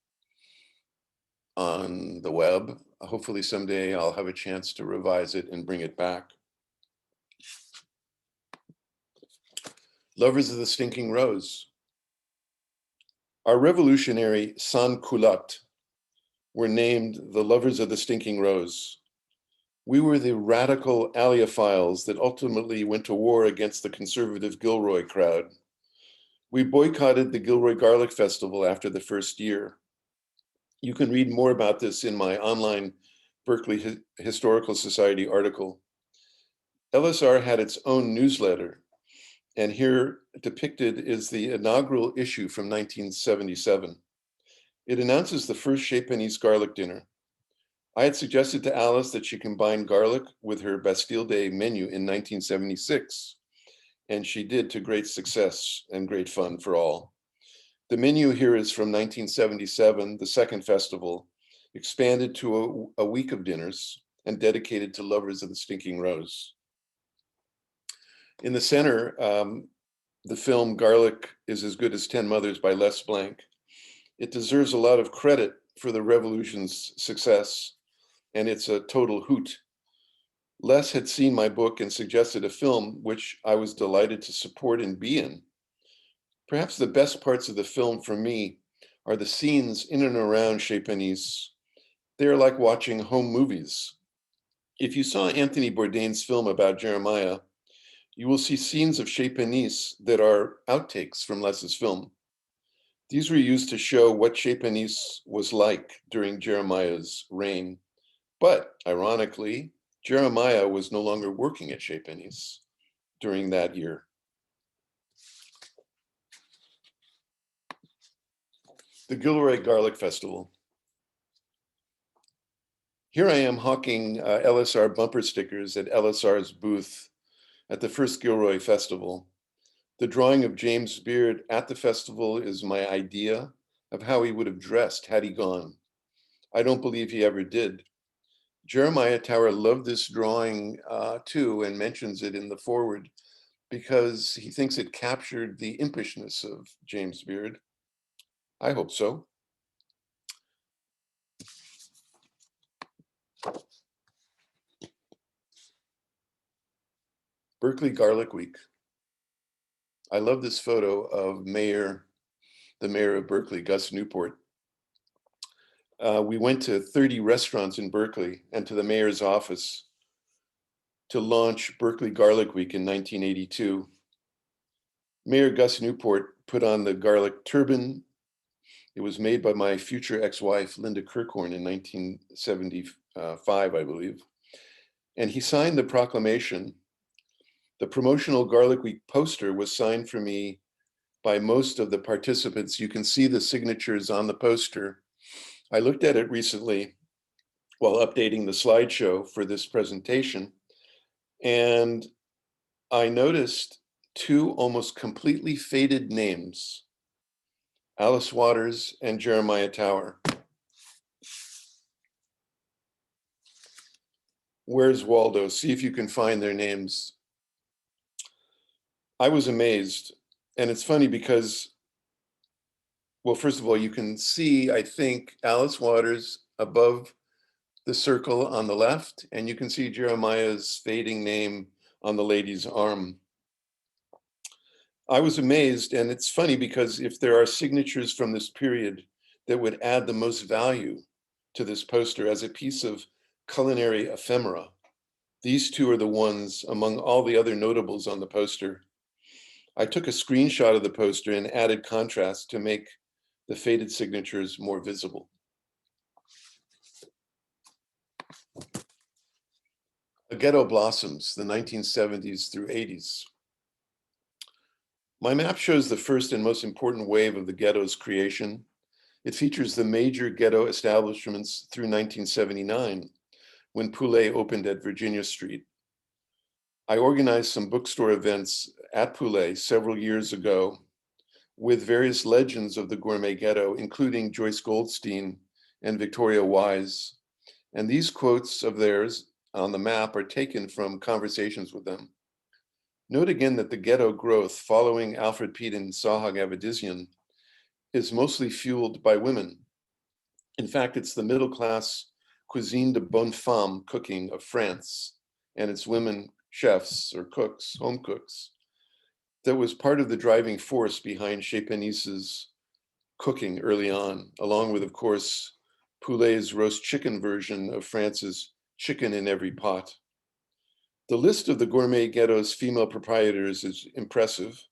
Speaker 4: the web. Hopefully someday I'll have a chance to revise it and bring it back. Lovers of the Stinking Rose. Our revolutionary sans-culottes were named the Lovers of the Stinking Rose. We were the radical Alliophiles that ultimately went to war against the conservative Gilroy crowd. We boycotted the Gilroy Garlic Festival after the first year. You can read more about this in my online Berkeley Historical Society article. LSR had its own newsletter, and here depicted is the inaugural issue from 1977. It announces the first Chez Panisse garlic dinner. I had suggested to Alice that she combine garlic with her Bastille Day menu in 1976, and she did to great success and great fun for all. The menu here is from 1977, the second festival, expanded to a week of dinners and dedicated to lovers of the Stinking Rose. In the center, the film Garlic is as Good as 10 Mothers by Les Blank. It deserves a lot of credit for the revolution's success, and it's a total hoot. Les had seen my book and suggested a film, which I was delighted to support and be in. Perhaps the best parts of the film for me are the scenes in and around Chez Panisse. They're like watching home movies. If you saw Anthony Bourdain's film about Jeremiah, you will see scenes of Chez Panisse that are outtakes from Les's film. These were used to show what Chez Panisse was like during Jeremiah's reign. But ironically, Jeremiah was no longer working at Chez Panisse during that year. The Gilroy Garlic Festival. Here I am hawking LSR bumper stickers at LSR's booth at the first Gilroy Festival. The drawing of James Beard at the festival is my idea of how he would have dressed had he gone. I don't believe he ever did. Jeremiah Tower loved this drawing too, and mentions it in the foreword because he thinks it captured the impishness of James Beard. I hope so. Berkeley Garlic Week. I love this photo of the mayor of Berkeley, Gus Newport. We went to 30 restaurants in Berkeley and to the mayor's office to launch Berkeley Garlic Week in 1982. Mayor Gus Newport put on the garlic turban. It was made by my future ex-wife, Linda Kirkhorn, in 1975, I believe. And he signed the proclamation. The promotional Garlic Week poster was signed for me by most of the participants. You can see the signatures on the poster. I looked at it recently while updating the slideshow for this presentation, and I noticed two almost completely faded names, Alice Waters and Jeremiah Tower. Where's Waldo? See if you can find their names. I was amazed, and it's funny because, well, first of all, you can see, I think, Alice Waters above the circle on the left, and you can see Jeremiah's fading name on the lady's arm. I was amazed, and it's funny because if there are signatures from this period that would add the most value to this poster as a piece of culinary ephemera, these two are the ones among all the other notables on the poster I took a screenshot of the poster and added contrast to make the faded signatures more visible. The ghetto blossoms, the 1970s through 80s. My map shows the first and most important wave of the ghetto's creation. It features the major ghetto establishments through 1979, when Poulet opened at Virginia Street. I organized some bookstore events at Poulet several years ago with various legends of the Gourmet Ghetto, including Joyce Goldstein and Victoria Wise. And these quotes of theirs on the map are taken from conversations with them. Note again that the ghetto growth following Alfred Pete and Sahag Avedissian is mostly fueled by women. In fact, it's the middle-class cuisine de bonne femme cooking of France and its women chefs or cooks, home cooks, that was part of the driving force behind Chez Panisse's cooking early on, along with, of course, Poulet's roast chicken version of France's chicken in every pot. The list of the Gourmet Ghetto's female proprietors is impressive.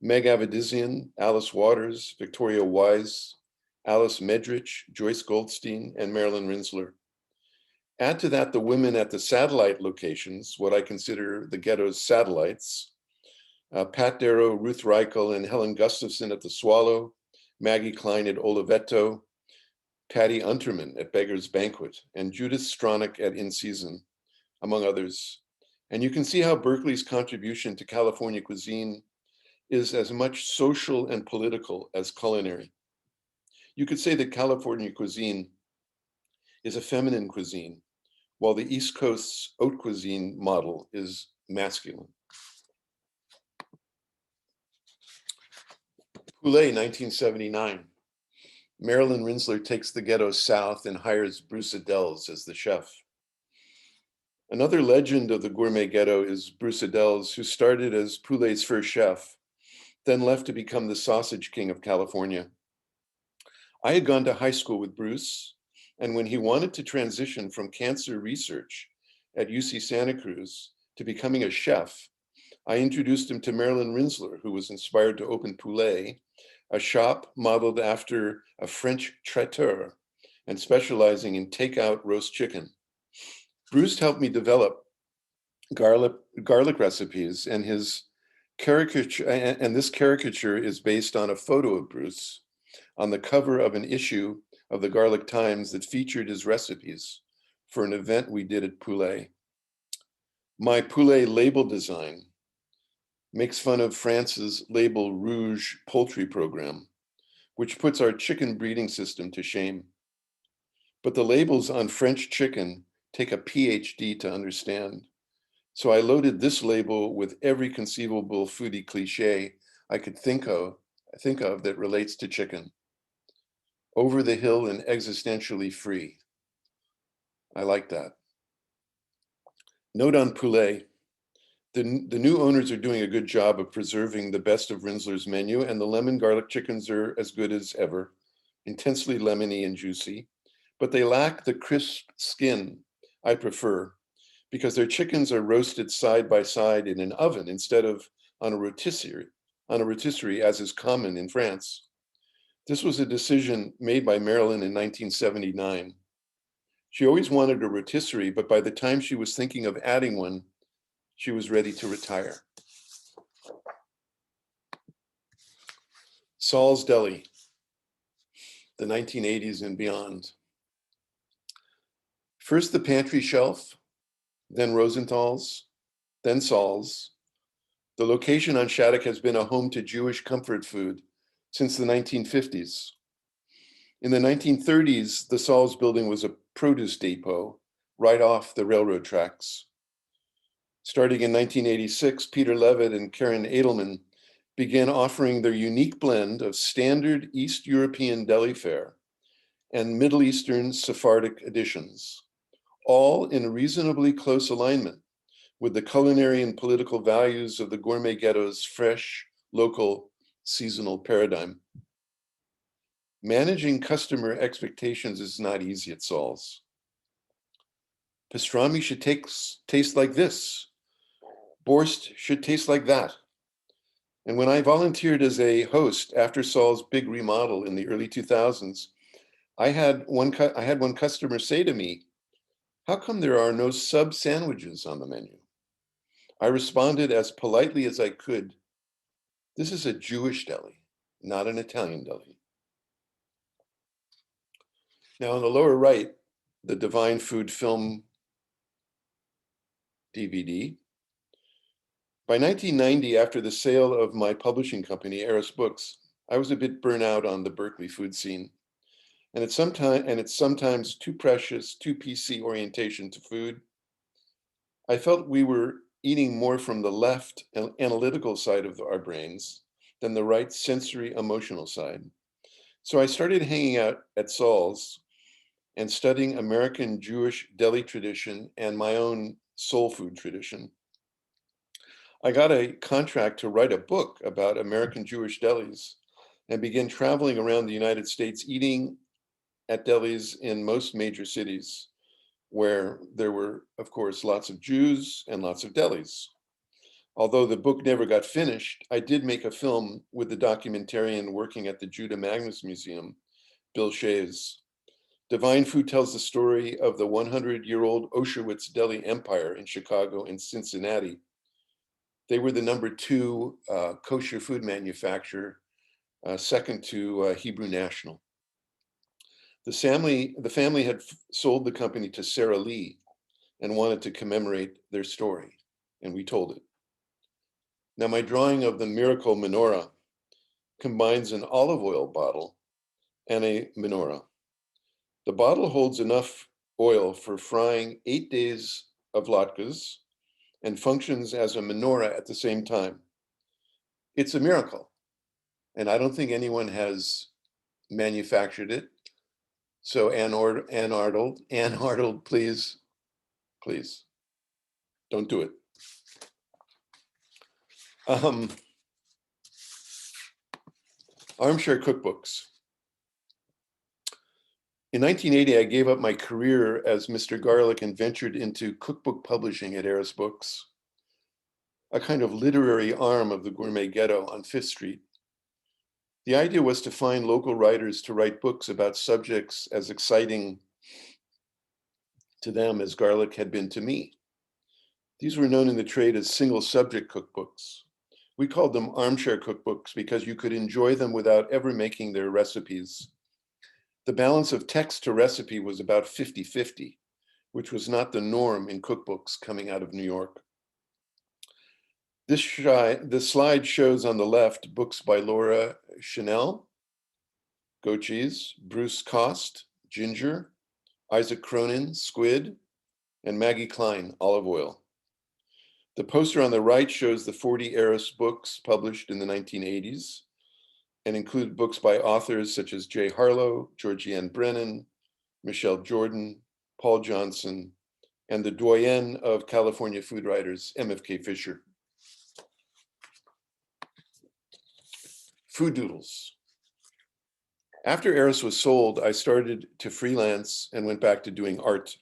Speaker 4: Meg Avedissian, Alice Waters, Victoria Wise, Alice Medrich, Joyce Goldstein, and Marilyn Rinsler. Add to that the women at the satellite locations, what I consider the ghetto's satellites, Pat Darrow, Ruth Reichel, and Helen Gustafson at the Swallow, Maggie Klein at Oliveto, Patty Unterman at Beggar's Banquet, and Judith Stronach at In Season, among others. And you can see how Berkeley's contribution to California cuisine is as much social and political as culinary. You could say that California cuisine is a feminine cuisine, while the East Coast's haute cuisine model is masculine. Poulet, 1979. Marilyn Rinsler takes the ghetto south and hires Bruce Adels as the chef. Another legend of the Gourmet Ghetto is Bruce Adels, who started as Poulet's first chef, then left to become the sausage king of California. I had gone to high school with Bruce, and when he wanted to transition from cancer research at UC Santa Cruz to becoming a chef, I introduced him to Marilyn Rinsler, who was inspired to open Poulet, a shop modeled after a French traiteur and specializing in takeout roast chicken. Bruce helped me develop garlic recipes, and his caricature, and this caricature is based on a photo of Bruce on the cover of an issue of the Garlic Times that featured his recipes for an event we did at Poulet. My Poulet label design makes fun of France's Label Rouge poultry program, which puts our chicken breeding system to shame. But the labels on French chicken take a PhD to understand. So I loaded this label with every conceivable foodie cliche I could think of that relates to chicken. Over the hill and existentially free. I like that. Note on Poulet, the new owners are doing a good job of preserving the best of Rinsler's menu, and the lemon garlic chickens are as good as ever, intensely lemony and juicy, but they lack the crisp skin I prefer, because their chickens are roasted side by side in an oven instead of on a rotisserie, as is common in France. This was a decision made by Marilyn in 1979. She always wanted a rotisserie, but by the time she was thinking of adding one, she was ready to retire. Saul's Deli, the 1980s and beyond. First the pantry shelf, then Rosenthal's, then Saul's. The location on Shattuck has been a home to Jewish comfort food since the 1950s. In the 1930s, the Saul's building was a produce depot right off the railroad tracks. Starting in 1986, Peter Levitt and Karen Edelman began offering their unique blend of standard East European deli fare and Middle Eastern Sephardic additions, all in reasonably close alignment with the culinary and political values of the Gourmet Ghetto's fresh, local, seasonal paradigm. Managing customer expectations is not easy at Saul's. Pastrami should taste like this. Borst should taste like that. And when I volunteered as a host after Saul's big remodel in the early 2000s, I had one customer say to me, "How come there are no sub sandwiches on the menu?" I responded as politely as I could, "This is a Jewish deli, not an Italian deli." Now on the lower right, the Divine Food film DVD. By 1990, after the sale of my publishing company, Eris Books, I was a bit burnt out on the Berkeley food scene. And it's sometimes too precious, too PC orientation to food. I felt we were eating more from the left analytical side of our brains than the right sensory emotional side. So I started hanging out at Saul's and studying American Jewish deli tradition and my own soul food tradition. I got a contract to write a book about American Jewish delis and began traveling around the United States eating at delis in most major cities where there were, of course, lots of Jews and lots of delis. Although the book never got finished, I did make a film with the documentarian working at the Judah Magnus Museum, Bill Shays. Divine Food tells the story of the 100-year-old Auschwitz deli empire in Chicago and Cincinnati. They were the #2 kosher food manufacturer, second to Hebrew National. The family had sold the company to Sarah Lee and wanted to commemorate their story, and we told it. Now, my drawing of the miracle menorah combines an olive oil bottle and a menorah. The bottle holds enough oil for frying 8 days of latkes and functions as a menorah at the same time. It's a miracle, and I don't think anyone has manufactured it. So Ann Arnold, please, don't do it. Armchair cookbooks. In 1980, I gave up my career as Mr. Garlic and ventured into cookbook publishing at Eris Books, a kind of literary arm of the Gourmet Ghetto on 5th Street. The idea was to find local writers to write books about subjects as exciting to them as garlic had been to me. These were known in the trade as single subject cookbooks. We called them armchair cookbooks because you could enjoy them without ever making their recipes. The balance of text to recipe was about 50-50, which was not the norm in cookbooks coming out of New York. This slide shows on the left books by Laura Chanel, Goat Cheese, Bruce Cost, Ginger, Isaac Cronin, Squid, and Maggie Klein, Olive Oil. The poster on the right shows the 40 Eris books published in the 1980s and include books by authors such as Jay Harlow, Georgianne Brennan, Michelle Jordan, Paul Johnson, and the doyen of California food writers, MFK Fisher. Food doodles. After Eris was sold, I started to freelance and went back to doing art.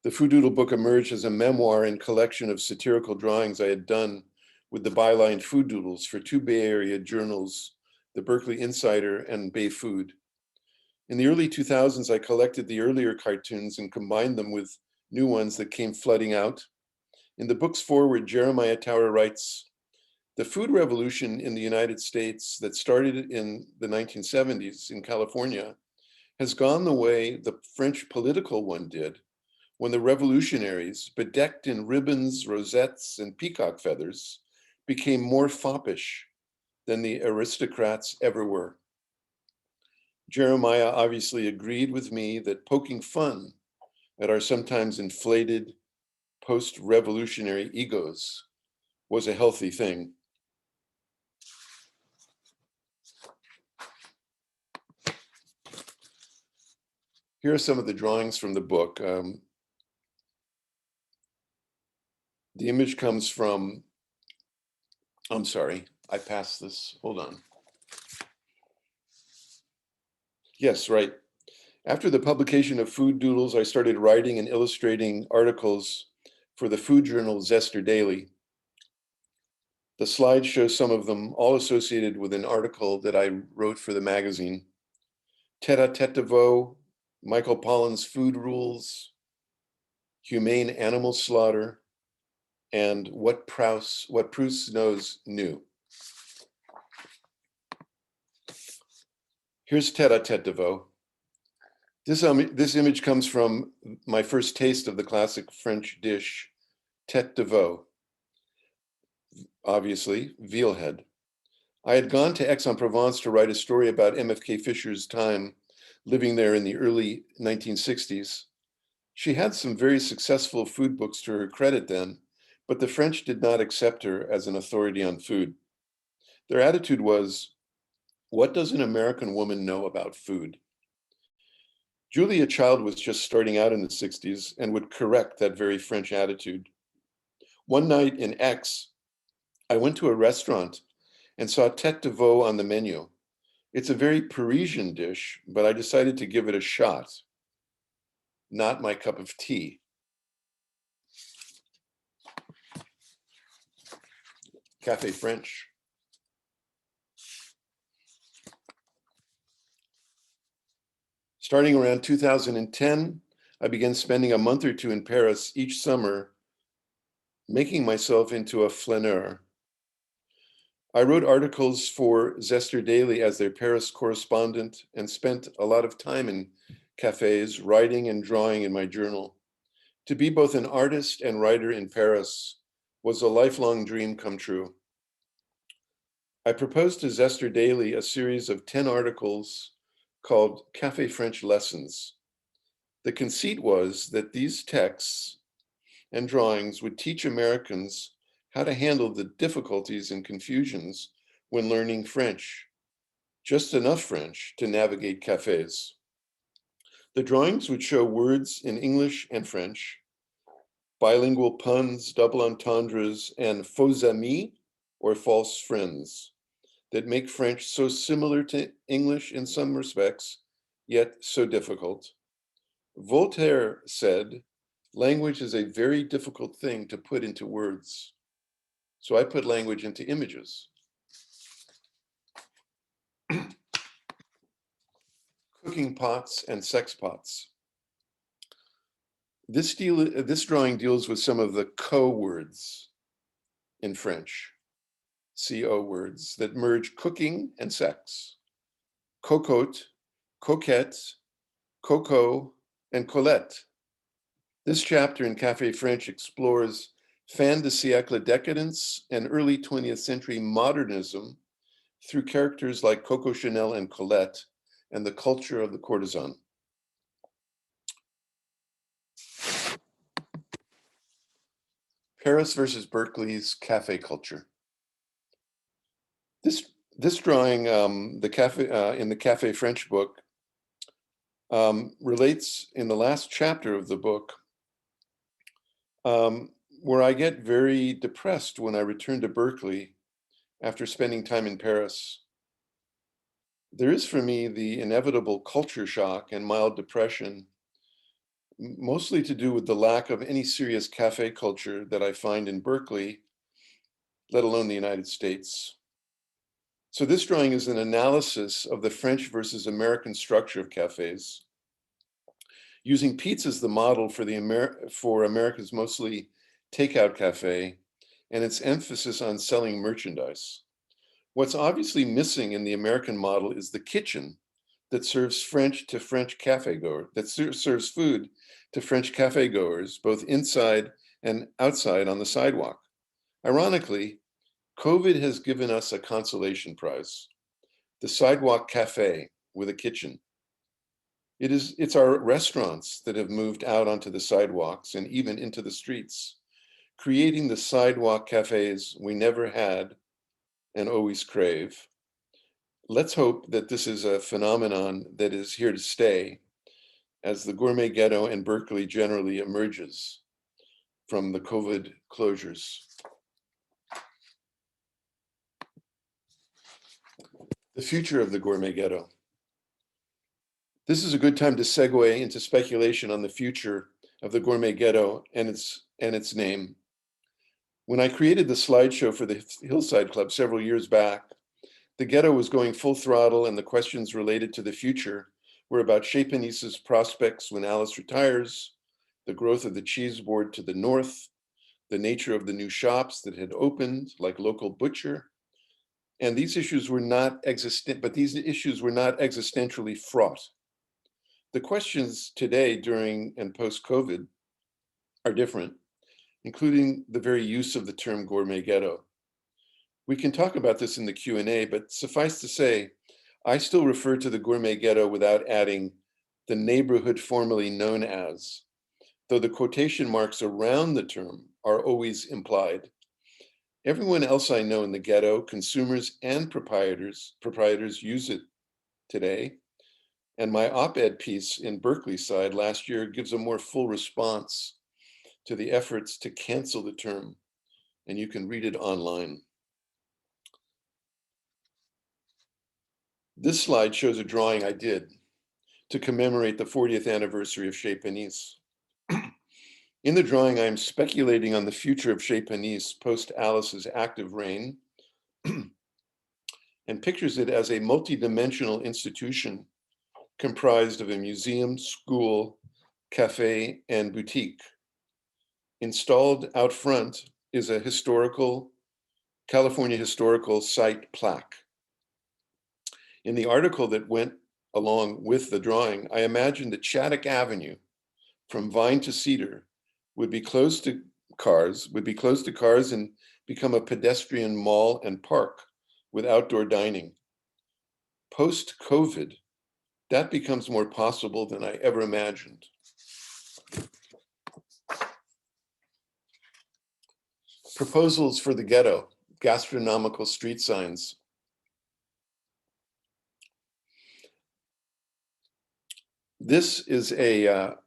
Speaker 4: The Food Doodle book emerged as a memoir and collection of satirical drawings I had done with the byline Food Doodles for 2 Bay Area journals, the Berkeley Insider and Bay Food. In the early 2000s, I collected the earlier cartoons and combined them with new ones that came flooding out. In the book's foreword, Jeremiah Tower writes, "The food revolution in the United States that started in the 1970s in California has gone the way the French political one did when the revolutionaries, bedecked in ribbons, rosettes, and peacock feathers, became more foppish than the aristocrats ever were." Jeremiah obviously agreed with me that poking fun at our sometimes inflated post-revolutionary egos was a healthy thing. Here are some of the drawings from the book. The image comes from, I'm sorry, I passed this, hold on. Yes, right. After the publication of Food Doodles, I started writing and illustrating articles for the food journal Zester Daily. The slides show some of them, all associated with an article that I wrote for the magazine. Tête-à-tête de veau, Michael Pollan's food rules, humane animal slaughter, and what Proust knows new. Here's tête-à-tête de veau. This image comes from my first taste of the classic French dish, tête de veau. Obviously, veal head. I had gone to Aix-en-Provence to write a story about MFK Fisher's time living there in the early 1960s. She had some very successful food books to her credit then, but the French did not accept her as an authority on food. Their attitude was, what does an American woman know about food? Julia Child was just starting out in the 60s and would correct that very French attitude. One night in Aix, I went to a restaurant and saw tête de veau on the menu. It's a very Parisian dish, but I decided to give it a shot. Not my cup of tea. Café French. Starting around 2010, I began spending a month or two in Paris each summer, making myself into a flâneur. I wrote articles for Zester Daily as their Paris correspondent and spent a lot of time in cafes, writing and drawing in my journal. To be both an artist and writer in Paris was a lifelong dream come true. I proposed to Zester Daily a series of 10 articles called Café French Lessons. The conceit was that these texts and drawings would teach Americans how to handle the difficulties and confusions when learning French, just enough French to navigate cafes. The drawings would show words in English and French, bilingual puns, double entendres, and faux amis, or false friends, that make French so similar to English in some respects, yet so difficult. Voltaire said, language is a very difficult thing to put into words. So I put language into images. Cooking pots and sex pots. This drawing deals with some of the co-words in French, CO words that merge cooking and sex. Cocotte, coquette, coco, and Colette. This chapter in Café French explores fin de siècle decadence and early 20th century modernism through characters like Coco Chanel and Colette and the culture of the courtesan. Paris versus Berkeley's cafe culture. This drawing, in the Café French book, relates in the last chapter of the book, where I get very depressed when I return to Berkeley after spending time in Paris. There is for me the inevitable culture shock and mild depression, mostly to do with the lack of any serious cafe culture that I find in Berkeley, let alone the United States. So this drawing is an analysis of the French versus American structure of cafes, using pizza as the model for America's mostly takeout cafe and its emphasis on selling merchandise. What's obviously missing in the American model is the kitchen that serves French to French cafe goers, that serves food to French cafe goers, both inside and outside on the sidewalk. Ironically, COVID has given us a consolation prize, the sidewalk cafe with a kitchen. It's our restaurants that have moved out onto the sidewalks and even into the streets, creating the sidewalk cafes we never had and always crave. Let's hope that this is a phenomenon that is here to stay as the Gourmet Ghetto and Berkeley generally emerges from the COVID closures. The future of the Gourmet Ghetto. This is a good time to segue into speculation on the future of the Gourmet Ghetto and its name. When I created the slideshow for the Hillside Club several years back, the ghetto was going full throttle and the questions related to the future were about Chez Panisse's prospects when Alice retires, the growth of the cheese board to the north, the nature of the new shops that had opened, like Local Butcher. And these issues were not existentially fraught. The questions today during and post-COVID are different, including the very use of the term gourmet ghetto. We can talk about this in the Q&A, but suffice to say, I still refer to the gourmet ghetto without adding the neighborhood formerly known as, though the quotation marks around the term are always implied. Everyone else I know in the ghetto, consumers and proprietors use it today. And my op-ed piece in Berkeley side last year gives a more full response to the efforts to cancel the term, and you can read it online. This slide shows a drawing I did to commemorate the 40th anniversary of Chez Panisse. In the drawing, I'm speculating on the future of Chez Panisse post Alice's active reign and pictures it as a multidimensional institution comprised of a museum, school, cafe, and boutique. Installed out front is a California historical site plaque. In the article that went along with the drawing, I imagined that Shattuck Avenue from Vine to Cedar would be closed to cars and become a pedestrian mall and park with outdoor dining. Post-COVID, that becomes more possible than I ever imagined. Proposals for the ghetto, gastronomical street signs. This is a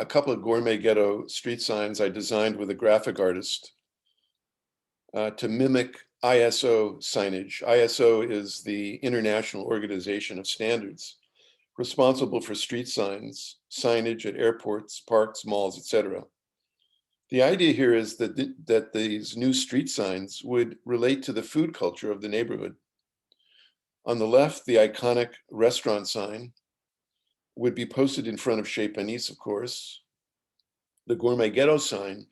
Speaker 4: couple of gourmet ghetto street signs I designed with a graphic artist to mimic ISO signage. ISO is the International Organization of Standards, responsible for street signs, signage at airports, parks, malls, etc. The idea here is that these new street signs would relate to the food culture of the neighborhood. On the left, the iconic restaurant sign would be posted in front of Chez Panisse, of course. The Gourmet Ghetto sign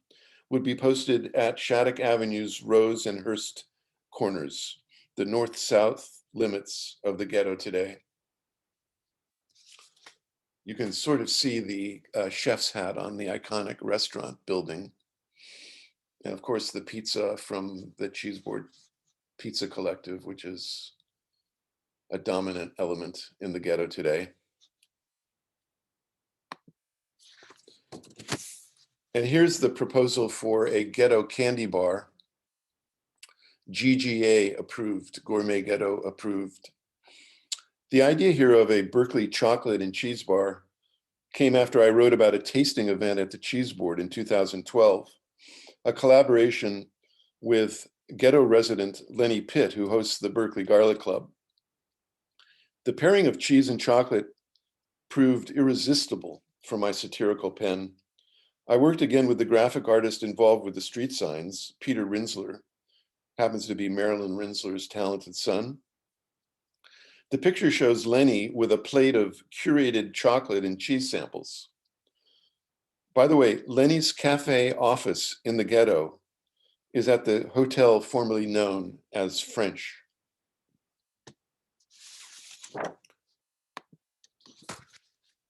Speaker 4: would be posted at Shattuck Avenue's Rose and Hurst corners, the north-south limits of the ghetto today. You can sort of see the chef's hat on the iconic restaurant building. And of course, the pizza from the Cheeseboard Pizza Collective, which is a dominant element in the ghetto today. And here's the proposal for a ghetto candy bar, GGA approved, Gourmet Ghetto approved. The idea here of a Berkeley chocolate and cheese bar came after I wrote about a tasting event at the Cheeseboard in 2012, a collaboration with ghetto resident Lenny Pitt, who hosts the Berkeley Garlic Club. The pairing of cheese and chocolate proved irresistible for my satirical pen. I worked again with the graphic artist involved with the street signs, Peter Rinsler, happens to be Marilyn Rinsler's talented son. The picture shows Lenny with a plate of curated chocolate and cheese samples. By the way, Lenny's cafe office in the ghetto is at the hotel formerly known as French.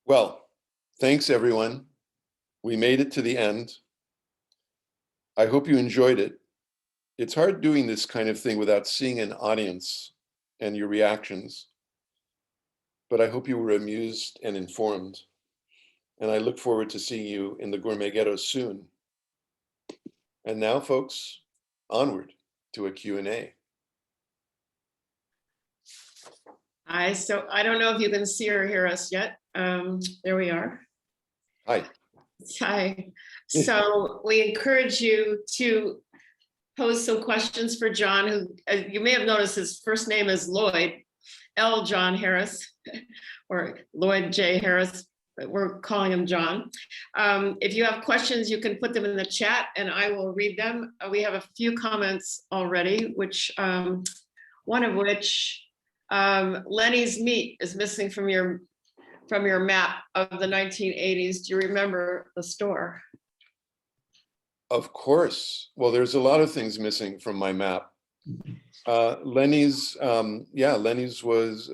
Speaker 4: Well, thanks everyone. We made it to the end. I hope you enjoyed it. It's hard doing this kind of thing without seeing an audience and your reactions, but I hope you were amused and informed. And I look forward to seeing you in the Gourmet Ghetto soon. And now, folks, onward to a Q&A.
Speaker 3: So I don't know if you can see or hear us yet. There we are.
Speaker 4: Hi.
Speaker 3: Hi. So we encourage you to pose some questions for John, who you may have noticed his first name is Lloyd, L. John Harris, or Lloyd J. Harris. we're calling him John. If you have questions, you can put them in the chat and I will read them. We have a few comments already, which one of which Lenny's Meat is missing from your map of the 1980s. Do you remember the store?
Speaker 4: Of course. Well, there's a lot of things missing from my map. Lenny's, Lenny's was,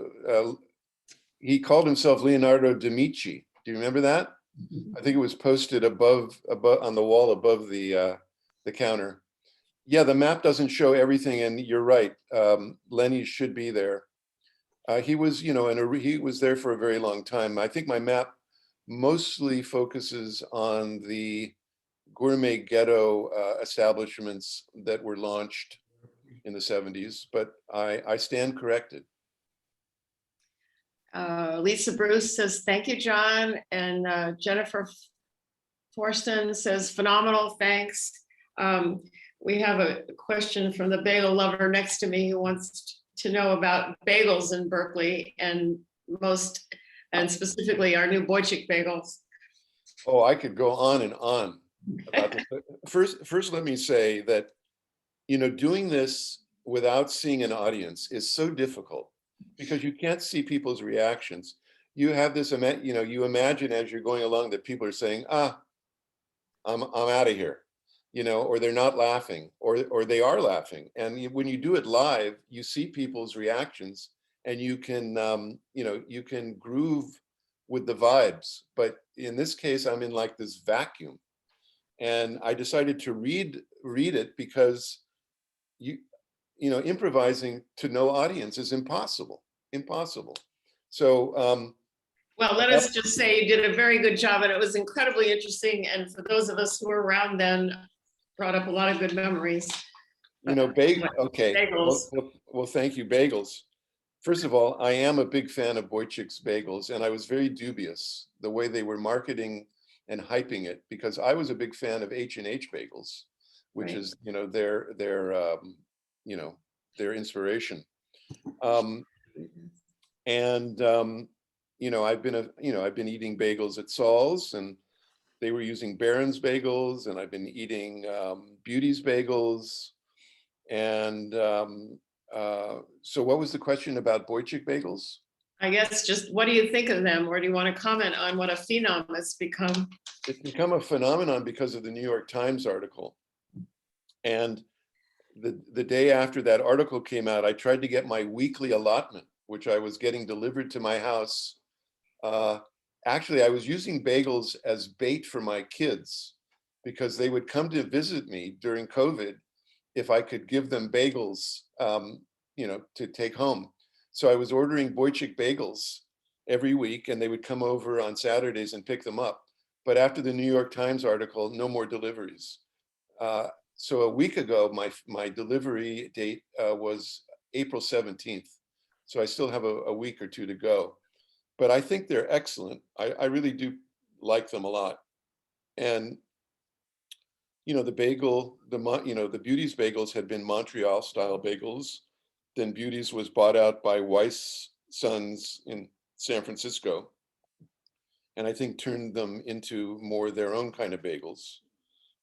Speaker 4: he called himself Leonardo D'Amici. Do you remember that? I think it was posted above on the wall above the counter. Yeah, the map doesn't show everything, and you're right. Lenny's should be there. He was, he was there for a very long time. I think my map mostly focuses on the Gourmet Ghetto establishments that were launched in the 70s, but I stand corrected.
Speaker 3: Lisa Bruce says, thank you, John. And Jennifer Forston says, phenomenal, thanks. We have a question from the bagel lover next to me who wants to know about bagels in Berkeley and specifically our new Boychik bagels.
Speaker 4: Oh, I could go on and on about this. First, let me say that, doing this without seeing an audience is so difficult because you can't see people's reactions. You have this, you imagine as you're going along that people are saying, I'm out of here, or they're not laughing, or they are laughing. And when you do it live, you see people's reactions and you can, you can groove with the vibes. But in this case, I'm in like this vacuum. And I decided to read it because improvising to no audience is impossible. So,
Speaker 3: well, let us just say you did a very good job and it was incredibly interesting. And for those of us who were around then, brought up a lot of good memories.
Speaker 4: Okay.
Speaker 3: Bagels.
Speaker 4: Well, thank you, bagels. First of all, I am a big fan of Boychik's bagels, and I was very dubious the way they were marketing and hyping it because I was a big fan of H&H bagels, which is their inspiration. I've been eating bagels at Saul's, and they were using Barron's bagels, and I've been eating Beauty's bagels. And so what was the question about Boychik bagels?
Speaker 3: I guess just what do you think of them, or do you want to comment on what a phenom it's become?
Speaker 4: It's become a phenomenon because of the New York Times article. And the day after that article came out, I tried to get my weekly allotment, which I was getting delivered to my house. Actually, I was using bagels as bait for my kids because they would come to visit me during COVID if I could give them bagels, to take home. So I was ordering Boychik bagels every week, and they would come over on Saturdays and pick them up. But after the New York Times article, no more deliveries. So a week ago, my delivery date was April 17th. So I still have a week or two to go. But I think they're excellent. I really do like them a lot. And the Beauty's bagels had been Montreal style bagels. Then Beauty's was bought out by Weiss Sons in San Francisco. And I think turned them into more their own kind of bagels.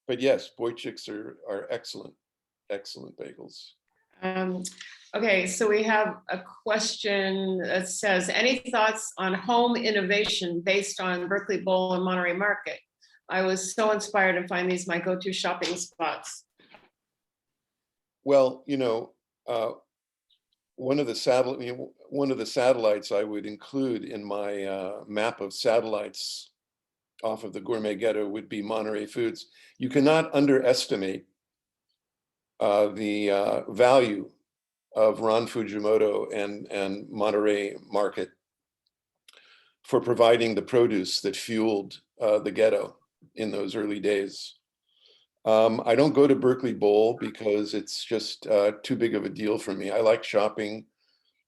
Speaker 4: But yes, Boychik's are excellent bagels.
Speaker 3: Okay, so we have a question that says, any thoughts on home innovation based on Berkeley Bowl and Monterey Market? I was so inspired to find these my go-to shopping spots.
Speaker 4: Well, one of the satellites I would include in my map of satellites off of the Gourmet Ghetto would be Monterey Foods. You cannot underestimate the value of Ron Fujimoto and Monterey Market for providing the produce that fueled the ghetto in those early days. I don't go to Berkeley Bowl because it's just too big of a deal for me. I like shopping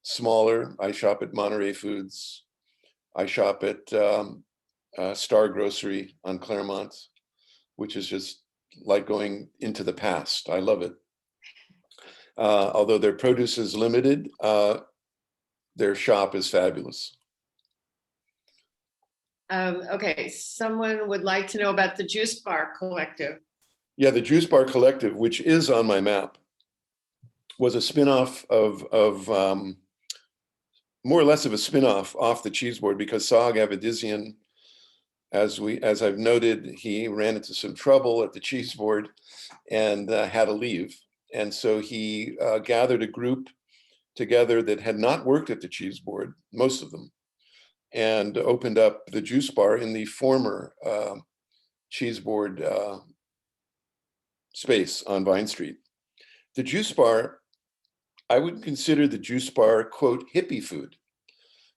Speaker 4: smaller. I shop at Monterey Foods. I shop at Star Grocery on Claremont, which is just like going into the past. I love it. Although their produce is limited, their shop is fabulous.
Speaker 3: Okay, someone would like to know about the Juice Bar Collective.
Speaker 4: Yeah, the Juice Bar Collective, which is on my map, was a spin-off of more or less of a spin-off off the cheese board, because Sog Avedizian, as I've noted, he ran into some trouble at the cheese board and had to leave. And so he gathered a group together that had not worked at the cheese board, most of them, and opened up the Juice Bar in the former cheese board space on Vine Street. The Juice Bar, I would consider the Juice Bar, quote, hippie food.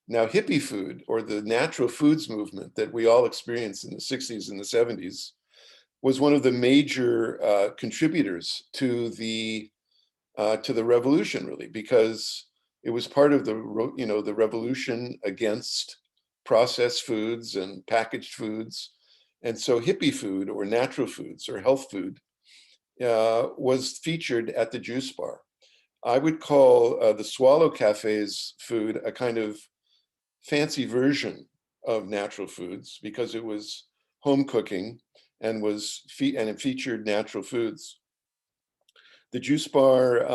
Speaker 4: Now, hippie food, or the natural foods movement that we all experienced in the 60s and the 70s, was one of the major contributors to the revolution, really, because it was part of the revolution against processed foods and packaged foods. And so hippie food, or natural foods, or health food, was featured at the Juice Bar. I would call the Swallow Cafe's food a kind of fancy version of natural foods, because it was home cooking and it featured natural foods. The Juice Bar,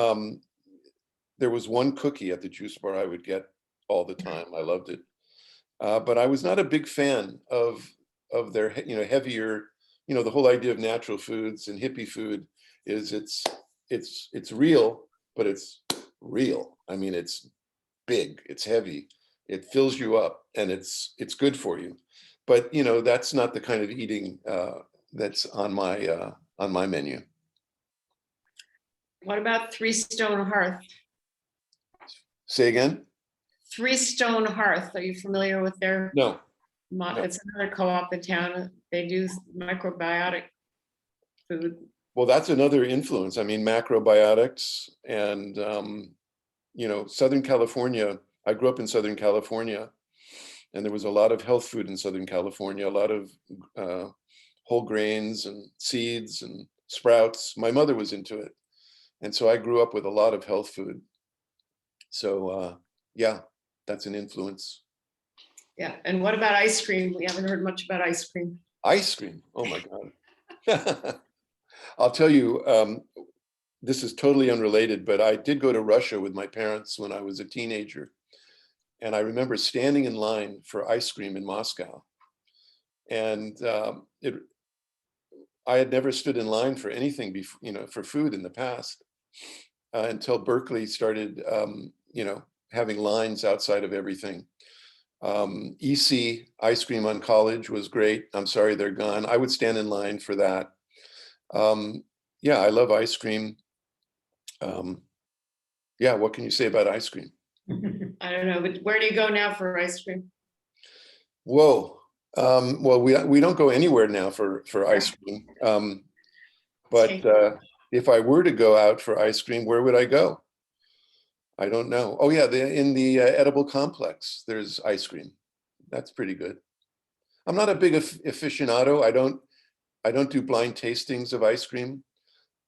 Speaker 4: there was one cookie at the Juice Bar I would get all the time. I loved it, but I was not a big fan of their heavier. The whole idea of natural foods and hippie food is it's real, but it's real. I mean, it's big, it's heavy, it fills you up, and it's good for you. But that's not the kind of eating that's on my menu.
Speaker 3: What about Three Stone Hearth?
Speaker 4: Say again?
Speaker 3: Three Stone Hearth, are you familiar with their?
Speaker 4: No.
Speaker 3: It's another co-op in town. They do microbiotic food.
Speaker 4: Well, that's another influence. I mean, macrobiotics and, Southern California. I grew up in Southern California, and there was a lot of health food in Southern California, a lot of whole grains and seeds and sprouts. My mother was into it. And so I grew up with a lot of health food. So, yeah, that's an influence.
Speaker 3: Yeah, and what about ice cream? We haven't heard much about ice cream.
Speaker 4: Ice cream, oh my God. I'll tell you, this is totally unrelated, but I did go to Russia with my parents when I was a teenager. And I remember standing in line for ice cream in Moscow. And I had never stood in line for anything before, for food in the past, until Berkeley started, having lines outside of everything. EC ice cream on College was great. I'm sorry they're gone. I would stand in line for that. Yeah, I love ice cream. Yeah, what can you say about ice cream?
Speaker 3: I don't know, but where do you go now for ice cream?
Speaker 4: Whoa. Well, we don't go anywhere now for ice cream. But if I were to go out for ice cream, where would I go? I don't know. Oh yeah, in the edible complex, there's ice cream. That's pretty good. I'm not a big aficionado. I don't do blind tastings of ice cream.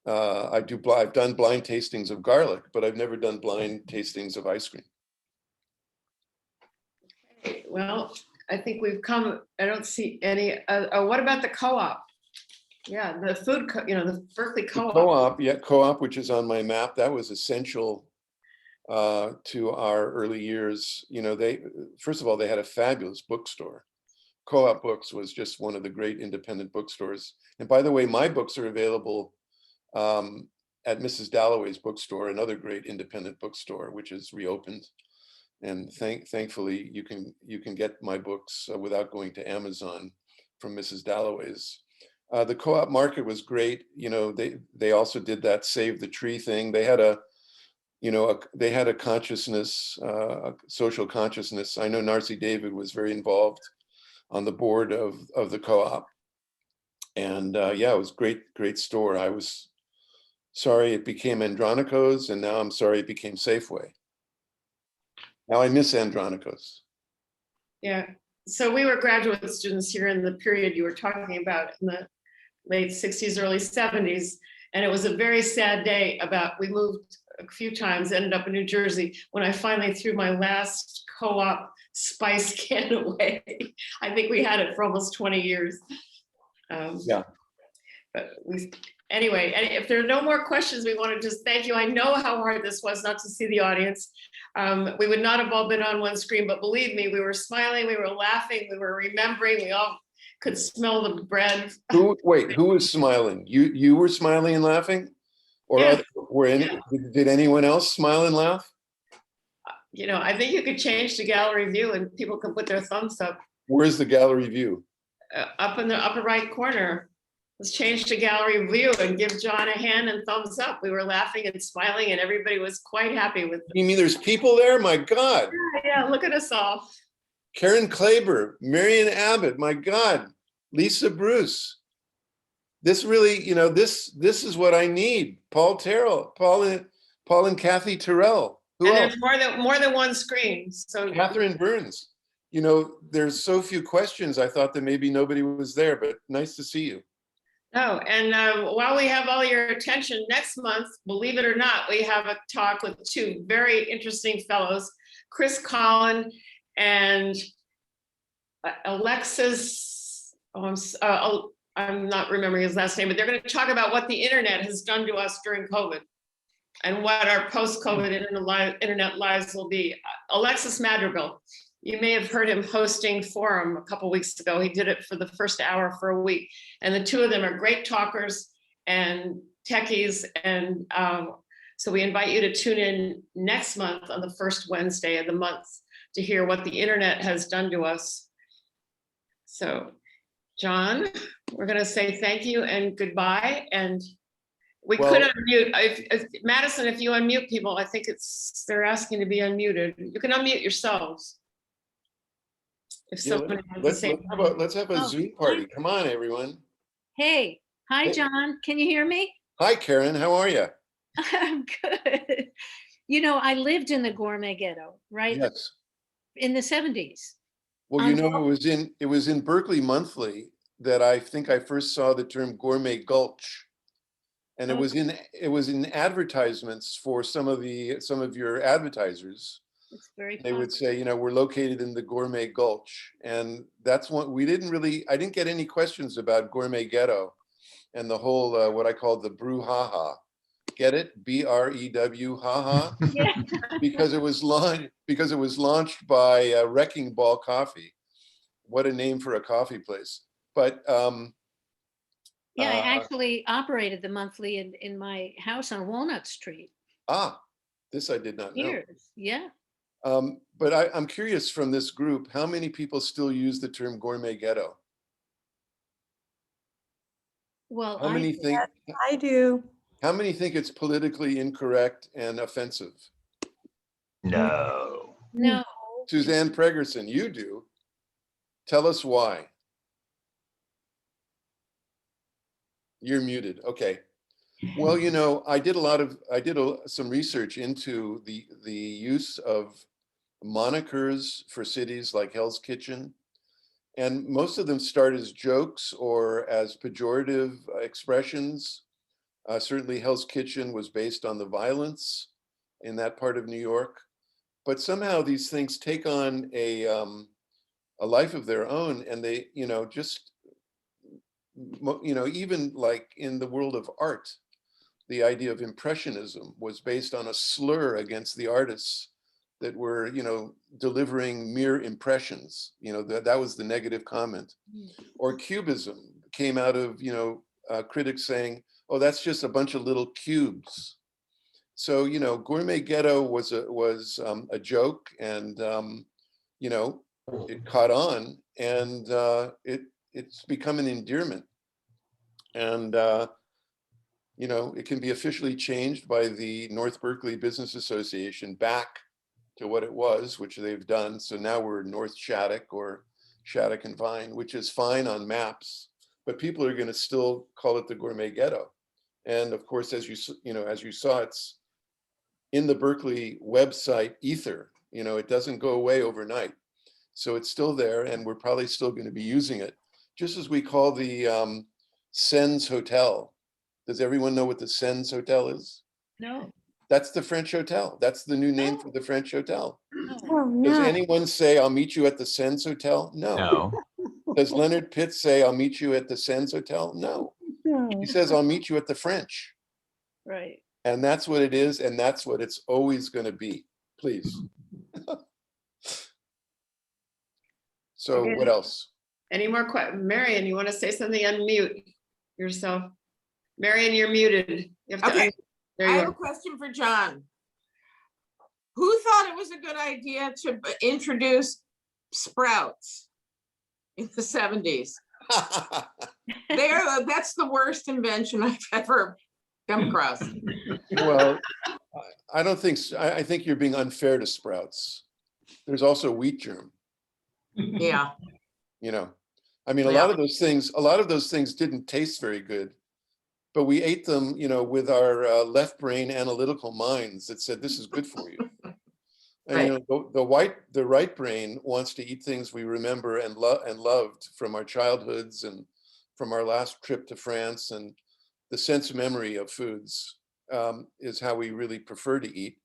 Speaker 4: I've done blind tastings of garlic, but I've never done blind tastings of ice cream.
Speaker 3: Okay, well, I think we've come. I don't see any. What about the co-op? Yeah, the food, the Berkeley co-op.
Speaker 4: Co-op, yeah, co-op, which is on my map. That was essential to our early years. First of all, they had a fabulous bookstore. Co-op Books was just one of the great independent bookstores. And by the way, my books are available at Mrs. Dalloway's bookstore, another great independent bookstore, which is reopened. And thankfully, you can get my books without going to Amazon from Mrs. Dalloway's. The co-op market was great. They also did that Save the Tree thing. They had a consciousness, a social consciousness. I know Narcy David was very involved on the board of the co-op. And yeah, it was great store. I was sorry it became Andronico's, and now I'm sorry it became Safeway. Now I miss Andronico's.
Speaker 3: Yeah, so we were graduate students here in the period you were talking about in the late 60s, early 70s. And it was a very sad day we moved a few times, ended up in New Jersey, when I finally threw my last co-op spice can away. I think we had it for almost 20 years.
Speaker 4: Yeah.
Speaker 3: But anyway, and if there are no more questions, we want to just thank you. I know how hard this was not to see the audience. We would not have all been on one screen, but believe me, we were smiling, we were laughing, we were remembering, we all could smell the bread.
Speaker 4: Who was smiling? You were smiling and laughing? Or
Speaker 3: Yeah.
Speaker 4: did anyone else smile and laugh?
Speaker 3: You know, I think you could change the gallery view and people can put their thumbs up.
Speaker 4: Where's the gallery view?
Speaker 3: Up in the upper right corner. Let's change to gallery view and give John a hand and thumbs up. We were laughing and smiling and everybody was quite happy with it.
Speaker 4: You mean there's people there? My God.
Speaker 3: Yeah, look at us all.
Speaker 4: Karen Klaber, Marion Abbott, my God. Lisa Bruce. This really, this is what I need. Paul Terrell, Paul and Kathy Terrell. Who
Speaker 3: And
Speaker 4: else?
Speaker 3: there's more than one screen. So
Speaker 4: Catherine Burns. There's so few questions. I thought that maybe nobody was there, but nice to see you.
Speaker 3: no, and while we have all your attention, next month, believe it or not, we have a talk with two very interesting fellows, Chris Collin and Alexis. I'm not remembering his last name, but they're going to talk about what the internet has done to us during COVID and what our post-COVID internet lives will be. Alexis Madrigal, you may have heard him hosting Forum a couple weeks ago. He did it for the first hour for a week. And the two of them are great talkers and techies. And so we invite you to tune in next month on the first Wednesday of the month to hear what the internet has done to us. So, John, we're going to say thank you and goodbye. And we could unmute. If Madison, if you unmute people, I think they're asking to be unmuted. You can unmute yourselves. If somebody wants to say
Speaker 4: Let's have a Zoom party. Come on, everyone.
Speaker 5: Hey, hi, John. Can you hear me?
Speaker 4: Hi, Karen. How are you?
Speaker 5: I'm good. I lived in the Gourmet Ghetto, right?
Speaker 4: Yes.
Speaker 5: In the 70s.
Speaker 4: Well, it was in Berkeley Monthly that I think I first saw the term Gourmet Gulch. And it was in advertisements for some of your advertisers.
Speaker 5: It's very
Speaker 4: They would say, we're located in the Gourmet Gulch. And that's what I didn't get any questions about Gourmet Ghetto and the whole, what I call the brouhaha. Get it? BREW, haha.
Speaker 5: Yeah.
Speaker 4: because it was launched by Wrecking Ball Coffee. What a name for a coffee place. But
Speaker 5: yeah, I actually operated the monthly in my house on Walnut Street.
Speaker 4: This I did not know.
Speaker 5: Years, yeah.
Speaker 4: But I'm curious from this group, how many people still use the term Gourmet Ghetto?
Speaker 5: Well,
Speaker 4: How many think?
Speaker 6: I do.
Speaker 4: How many think it's politically incorrect and offensive?
Speaker 7: No.
Speaker 5: No.
Speaker 4: Suzanne Pregerson, you do. Tell us why. You're muted. Okay. Well, I did some research into the use of monikers for cities like Hell's Kitchen, and most of them start as jokes or as pejorative expressions. Certainly, Hell's Kitchen was based on the violence in that part of New York, but somehow these things take on a life of their own, and they, even like in the world of art, the idea of impressionism was based on a slur against the artists that were, delivering mere impressions. That was the negative comment. Or cubism came out of, critics saying, oh, that's just a bunch of little cubes. So, Gourmet Ghetto was a joke, and it caught on, and it's become an endearment. And it can be officially changed by the North Berkeley Business Association back to what it was, which they've done. So now we're North Shattuck or Shattuck and Vine, which is fine on maps, but people are going to still call it the Gourmet Ghetto. And of course, as you saw, it's in the Berkeley website ether. It doesn't go away overnight. So it's still there, and we're probably still going to be using it, just as we call the Sens Hotel, Does everyone know what the Sens Hotel is?
Speaker 5: No.
Speaker 4: That's the French Hotel. That's the new name for the French Hotel.
Speaker 1: Oh,
Speaker 4: Does
Speaker 1: no.
Speaker 4: anyone say, I'll meet you at the Sens Hotel? No.
Speaker 6: No.
Speaker 4: Does Leonard Pitts say, I'll meet you at the Sens Hotel? No. He says, I'll meet you at the French.
Speaker 5: Right.
Speaker 4: And that's what it is. And that's what it's always going to be. Please. So
Speaker 3: Okay.
Speaker 4: what else?
Speaker 3: Any more questions? Marion, you want to say something? Unmute yourself. Marion, you're muted. You have to
Speaker 7: Okay,
Speaker 3: There
Speaker 7: I
Speaker 3: you
Speaker 7: have a
Speaker 3: are.
Speaker 7: question for John. Who thought it was a good idea to introduce sprouts in the 70s? That's the worst invention I've ever come across.
Speaker 4: Well, I don't think, I think you're being unfair to sprouts. There's also wheat germ,
Speaker 7: Yeah,
Speaker 4: you know. I mean, a
Speaker 7: Yeah.
Speaker 4: lot of those things didn't taste very good, but we ate them, you know, with our left brain analytical minds that said, this is good for you. And, you know, the right brain wants to eat things we remember and loved from our childhoods and from our last trip to France, and the sense memory of foods is how we really prefer to eat.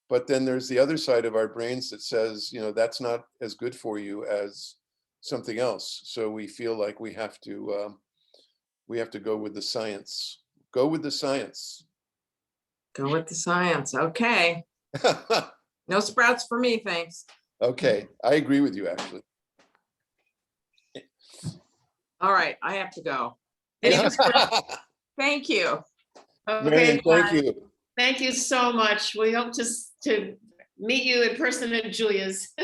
Speaker 4: But then there's the other side of our brains that says, you know, that's not as good for you as something else. So we feel like we have to go with the science. Go with the science.
Speaker 7: go with the science. Okay, no sprouts for me, thanks.
Speaker 4: Okay, I agree with you, actually.
Speaker 7: All right, I have to go. Thank you.
Speaker 4: Marion,
Speaker 3: Okay,
Speaker 4: thank you.
Speaker 3: thank you so much. We hope to meet you in person at Julia's.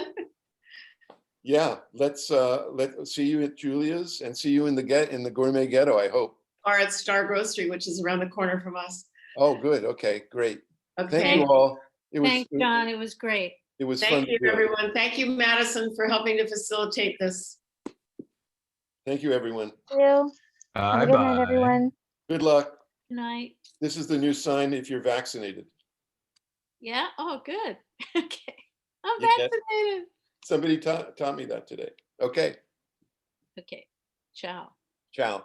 Speaker 4: Yeah, let's see you at Julia's and see you in the Gourmet Ghetto, I hope.
Speaker 3: Or at Star Grocery, which is around the corner from us.
Speaker 4: Oh, good. Okay, great. Thank
Speaker 3: Okay,
Speaker 4: you all.
Speaker 5: Thanks, John. It was great.
Speaker 4: It was fun
Speaker 3: thank
Speaker 4: to
Speaker 3: you,
Speaker 4: do it.
Speaker 3: everyone. Thank you, Madison, for helping to facilitate this.
Speaker 4: Thank you, everyone.
Speaker 1: Thank you. Have a good night,
Speaker 6: Bye-bye.
Speaker 1: everyone.
Speaker 4: Good luck.
Speaker 5: Good night.
Speaker 4: This is the new sign if you're vaccinated.
Speaker 5: Yeah. Oh, good. Okay. I'm
Speaker 4: Yeah.
Speaker 5: vaccinated.
Speaker 4: Somebody taught me that today. Okay,
Speaker 5: Okay. Ciao.
Speaker 4: ciao.